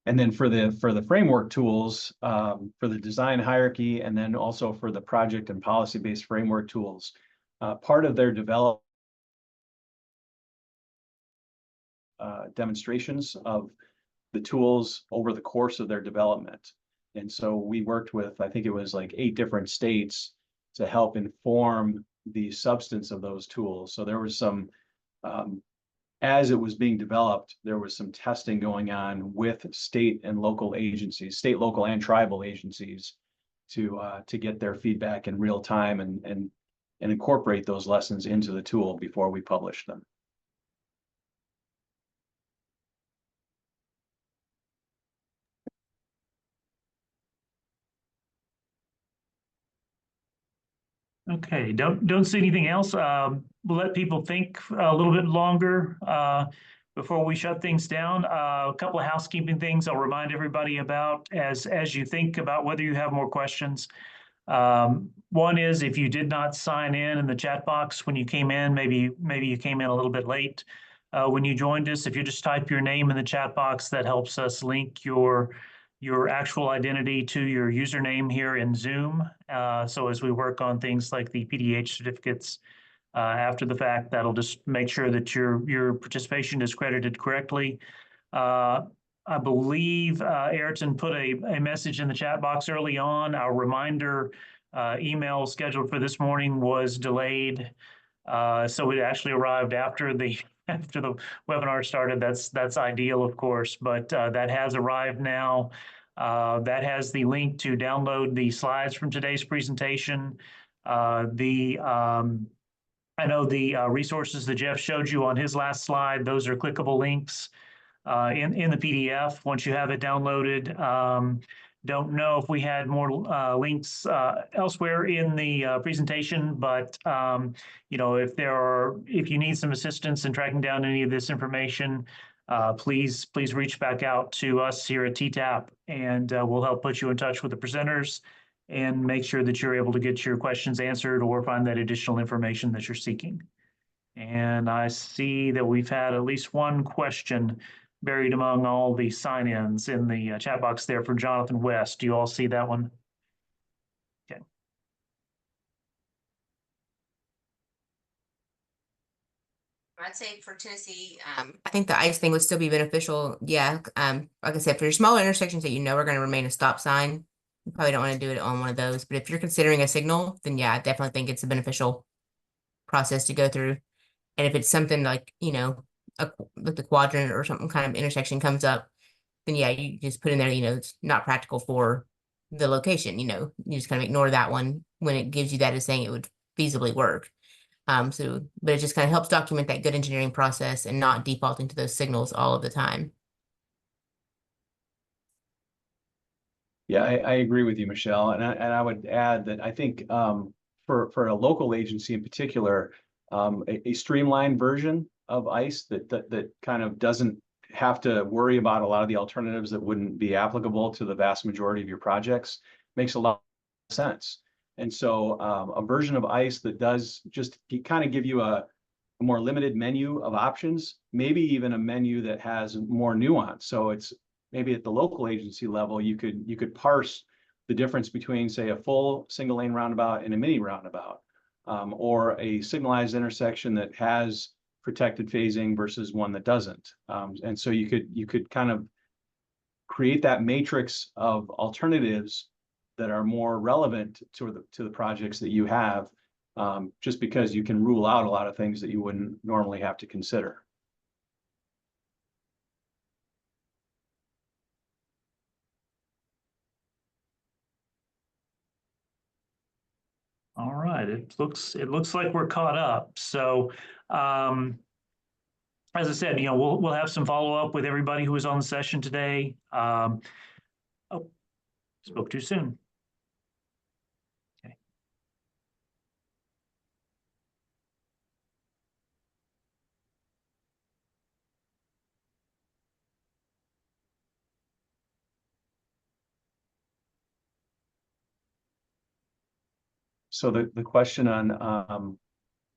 And then for the framework tools, for the design hierarchy, and then also for the project and policy-based framework tools, part of their development demonstrations of the tools over the course of their development. And so we worked with, I think it was like 8 different states to help inform the substance of those tools. So there was some, as it was being developed, there was some testing going on with state and local agencies, state, local, and tribal agencies to get their feedback in real time and incorporate those lessons into the tool before we published them. Okay, don't see anything else. We'll let people think a little bit longer before we shut things down. A couple of housekeeping things I'll remind everybody about as you think about whether you have more questions. One is if you did not sign in the chat box when you came in, maybe you came in a little bit late when you joined us. If you just type your name in the chat box, that helps us link your actual identity to your username here in Zoom. So as we work on things like the PDH certificates after the fact, that'll just make sure that your participation is credited correctly. I believe Ayrton put a message in the chat box early on. Our reminder email scheduled for this morning was delayed. So it actually arrived after the webinar started. That's ideal, of course, but that has arrived now. That has the link to download the slides from today's presentation. I know the resources that Jeff showed you on his last slide, those are clickable links in the PDF once you have it downloaded. Don't know if we had more links elsewhere in the presentation, but if you need some assistance in tracking down any of this information, please reach back out to us here at TTAP, and we'll help put you in touch with the presenters and make sure that you're able to get your questions answered or find that additional information that you're seeking. And I see that we've had at least one question buried among all the sign-ins in the chat box there for Jonathan West. Do you all see that one? Okay. I'd say for Tennessee, I think the ICE thing would still be beneficial. Yeah. Like I said, for your smaller intersections that are going to remain a stop sign, you probably don't want to do it on one of those. But if you're considering a signal, then yeah, I definitely think it's a beneficial process to go through. And if it's something like, like the quadrant or something kind of intersection comes up, then yeah, you just put in there, it's not practical for the location, you just kind of ignore that one when it gives you that as saying it would feasibly work. But it just kind of helps document that good engineering process and not defaulting to those signals all of the time. Yeah, I agree with you, Michelle. And I would add that I think for a local agency in particular, a streamlined version of ICE that kind of doesn't have to worry about a lot of the alternatives that wouldn't be applicable to the vast majority of your projects makes a lot of sense. And so a version of ICE that does just kind of give you a more limited menu of options, maybe even a menu that has more nuance. So it's maybe at the local agency level, you could parse the difference between, say, a full single lane roundabout and a mini roundabout, or a signalized intersection that has protected phasing versus one that doesn't. And so you could kind of create that matrix of alternatives that are more relevant to the projects that you have, just because you can rule out a lot of things that you wouldn't normally have to consider. All right, it looks like we're caught up. So, as I said, we'll have some follow up with everybody who was on the session today. Oh, spoke too soon. Okay. So the question on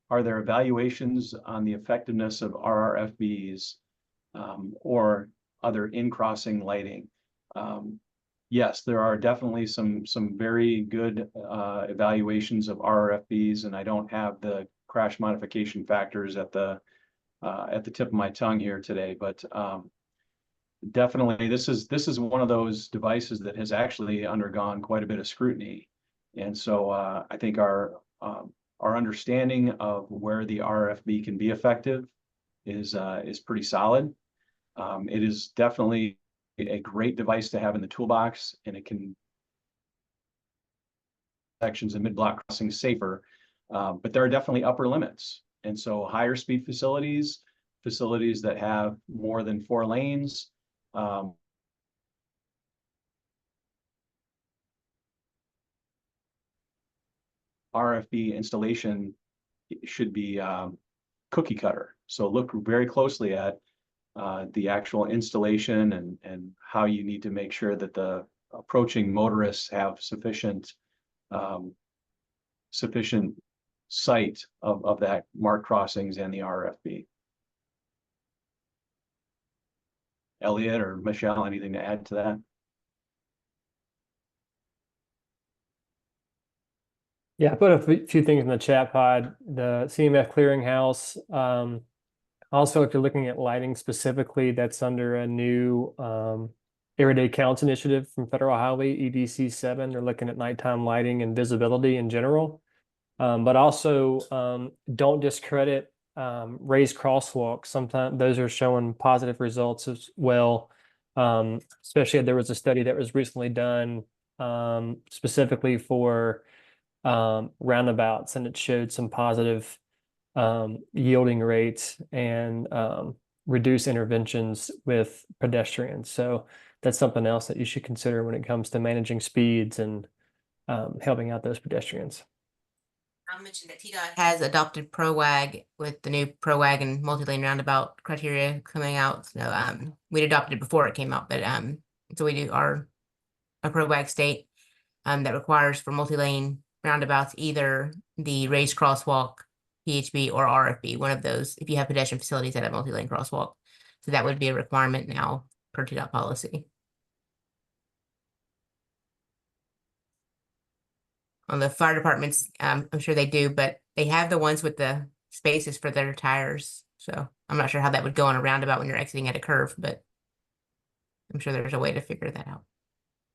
are there evaluations on the effectiveness of RRFBs or other in-crossing lighting? Yes, there are definitely some very good evaluations of RRFBs, and I don't have the crash modification factors at the tip of my tongue here today, but definitely this is one of those devices that has actually undergone quite a bit of scrutiny. And so I think our understanding of where the RFB can be effective is pretty solid. It is definitely a great device to have in the toolbox, and it can sections and mid-block crossings safer. But there are definitely upper limits, and so higher speed facilities that have more than 4 lanes. RFB installation should be cookie cutter. So look very closely at the actual installation and how you need to make sure that the approaching motorists have sufficient sight of that marked crossings and the RFB. Elliot or Michelle, anything to add to that? Yeah, I put a few things in the chat pod. The CMF clearinghouse. Also, if you're looking at lighting specifically, that's under a new everyday counts initiative from Federal Highway EDC 7. They're looking at nighttime lighting and visibility in general. But also don't discredit raised crosswalks. Sometimes those are showing positive results as well. Especially there was a study that was recently done specifically for roundabouts, and it showed some positive yielding rates and reduce interventions with pedestrians. So that's something else that you should consider when it comes to managing speeds and helping out those pedestrians. I mentioned that TDOT has adopted ProWag with the new ProWag and multi-lane roundabout criteria coming out. So we'd adopted it before it came out, but so we do a ProWag state that requires for multi-lane roundabouts either the raised crosswalk, PHB, or RFB, one of those, if you have pedestrian facilities that have multi-lane crosswalk. So that would be a requirement now per TDOT policy. On the fire departments, I'm sure they do, but they have the ones with the spaces for their tires. So I'm not sure how that would go on a roundabout when you're exiting at a curve, but I'm sure there's a way to figure that out.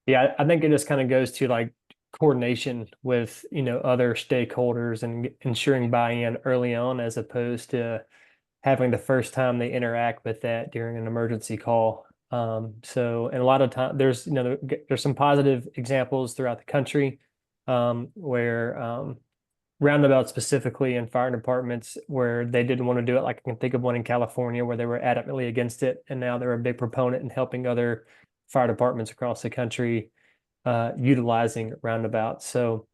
Yeah, I think it just kind of goes to like coordination with, other stakeholders and ensuring buy-in early on, as opposed to having the first time they interact with that during an emergency call. So, and a lot of time there's some positive examples throughout the country where roundabouts specifically in fire departments where they didn't want to do it. Like I can think of one in California where they were adamantly against it, and now they're a big proponent in helping other fire departments across the country utilizing roundabouts. So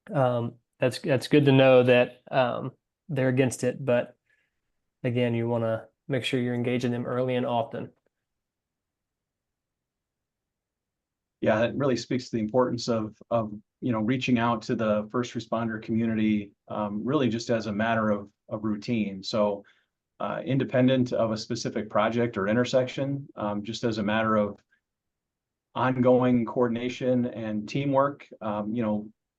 that's good to know that they're against it, but again, you want to make sure you're engaging them early and often. yeah, it really speaks to the importance of reaching out to the first responder community, really just as a matter of routine. So independent of a specific project or intersection, just as a matter of ongoing coordination and teamwork,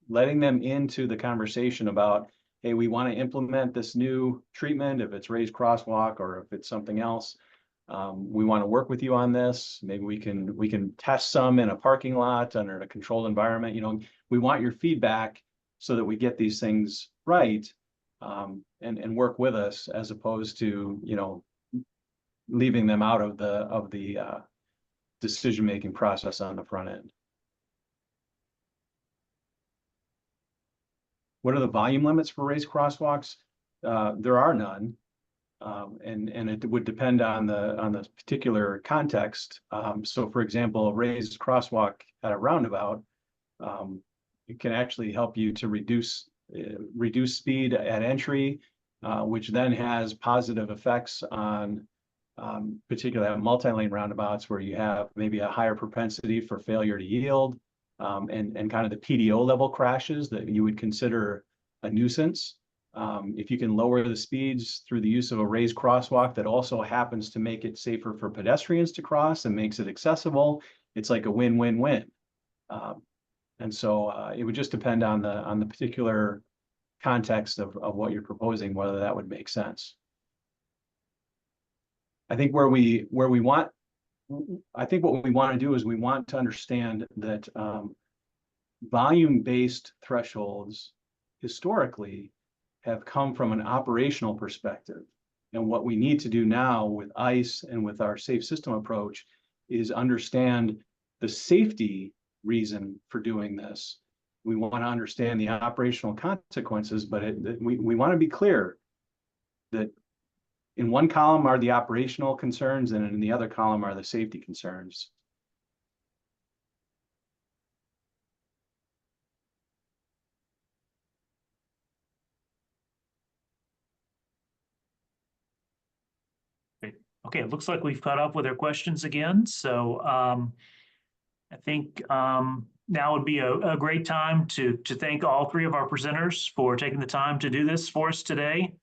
letting them into the conversation about, hey, we want to implement this new treatment, if it's raised crosswalk or if it's something else. We want to work with you on this. Maybe we can test some in a parking lot under a controlled environment. We want your feedback so that we get these things right, and work with us, as opposed to leaving them out of the decision-making process on the front end. What are the volume limits for raised crosswalks? There are none. And it would depend on the particular context. So for example, a raised crosswalk at a roundabout, it can actually help you to reduce speed at entry, which then has positive effects on particularly at multi-lane roundabouts, where you have maybe a higher propensity for failure to yield, and kind of the PDO level crashes that you would consider a nuisance. If you can lower the speeds through the use of a raised crosswalk that also happens to make it safer for pedestrians to cross and makes it accessible, it's like a win-win-win. And so it would just depend on the particular context of what you're proposing, whether that would make sense. I think what we want to do is we want to understand that volume-based thresholds historically have come from an operational perspective. And what we need to do now with ICE and with our safe system approach is understand the safety reason for doing this. We want to understand the operational consequences, but we want to be clear that in one column are the operational concerns, and in the other column are the safety concerns. Okay, it looks like we've caught up with our questions again. So I think now would be a great time to thank all three of our presenters for taking the time to do this for us today.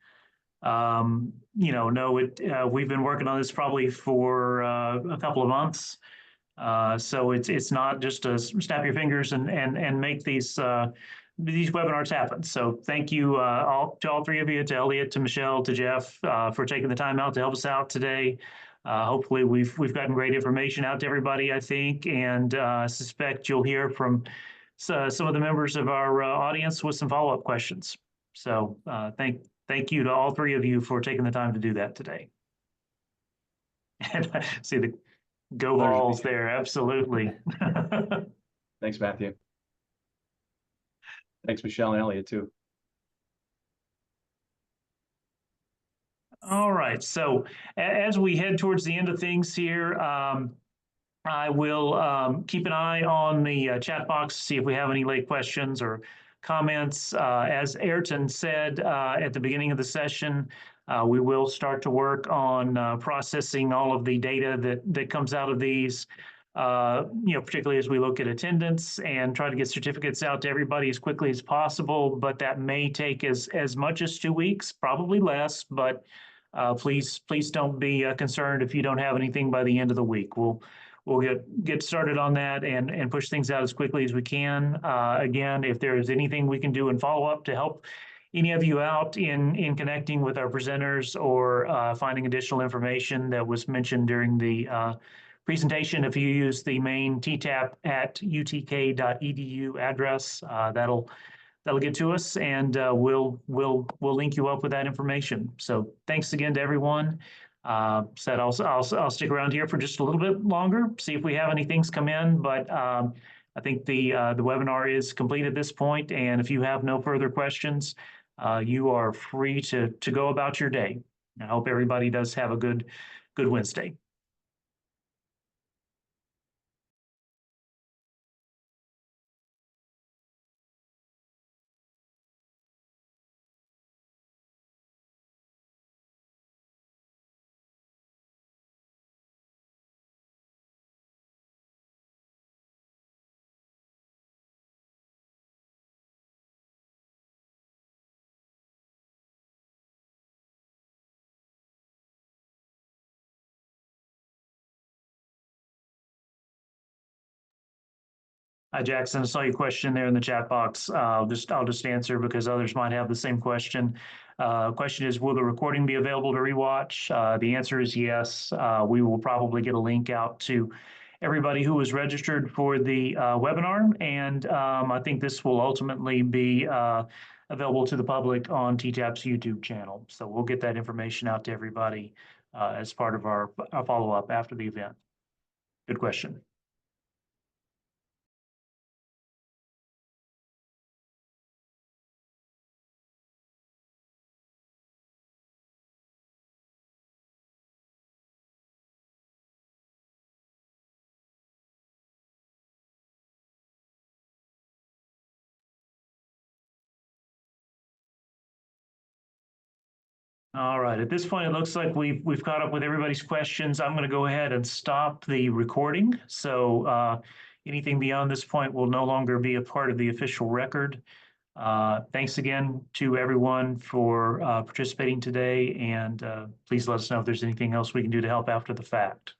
We've been working on this probably for a couple of months. So it's not just to snap your fingers and make these webinars happen. So thank you to all three of you, to Elliot, to Michelle, to Jeff, for taking the time out to help us out today. Hopefully we've gotten great information out to everybody, I think, and suspect you'll hear from some of the members of our audience with some follow-up questions. So thank you to all three of you for taking the time to do that today. And I see the go balls there, absolutely. Thanks, Matthew. Thanks, Michelle and Elliot, too. All right, so as we head towards the end of things here, I will keep an eye on the chat box to see if we have any late questions or comments. As Ayrton said at the beginning of the session, we will start to work on processing all of the data that comes out of these, particularly as we look at attendance and try to get certificates out to everybody as quickly as possible. But that may take as much as 2 weeks, probably less. But please don't be concerned if you don't have anything by the end of the week. We'll get started on that and push things out as quickly as we can. Again, if there is anything we can do in follow-up to help any of you out in connecting with our presenters or finding additional information that was mentioned during the presentation, if you use the main TTAP at utk.edu address, that'll get to us, and we'll link you up with that information. So thanks again to everyone. Said I'll stick around here for just a little bit longer, see if we have any things come in, but I think the webinar is complete at this point, and if you have no further questions, you are free to go about your day. I hope everybody does have a good Wednesday. Hi, Jackson. I saw your question there in the chat box. I'll just answer because others might have the same question. Question is, will the recording be available to rewatch? The answer is yes. We will probably get a link out to everybody who was registered for the webinar, and I think this will ultimately be available to the public on TTAP's YouTube channel. So we'll get that information out to everybody as part of our follow-up after the event. Good question. All right, at this point, it looks like we've caught up with everybody's questions. I'm going to go ahead and stop the recording. So anything beyond this point will no longer be a part of the official record. Thanks again to everyone for participating today, and please let us know if there's anything else we can do to help after the fact.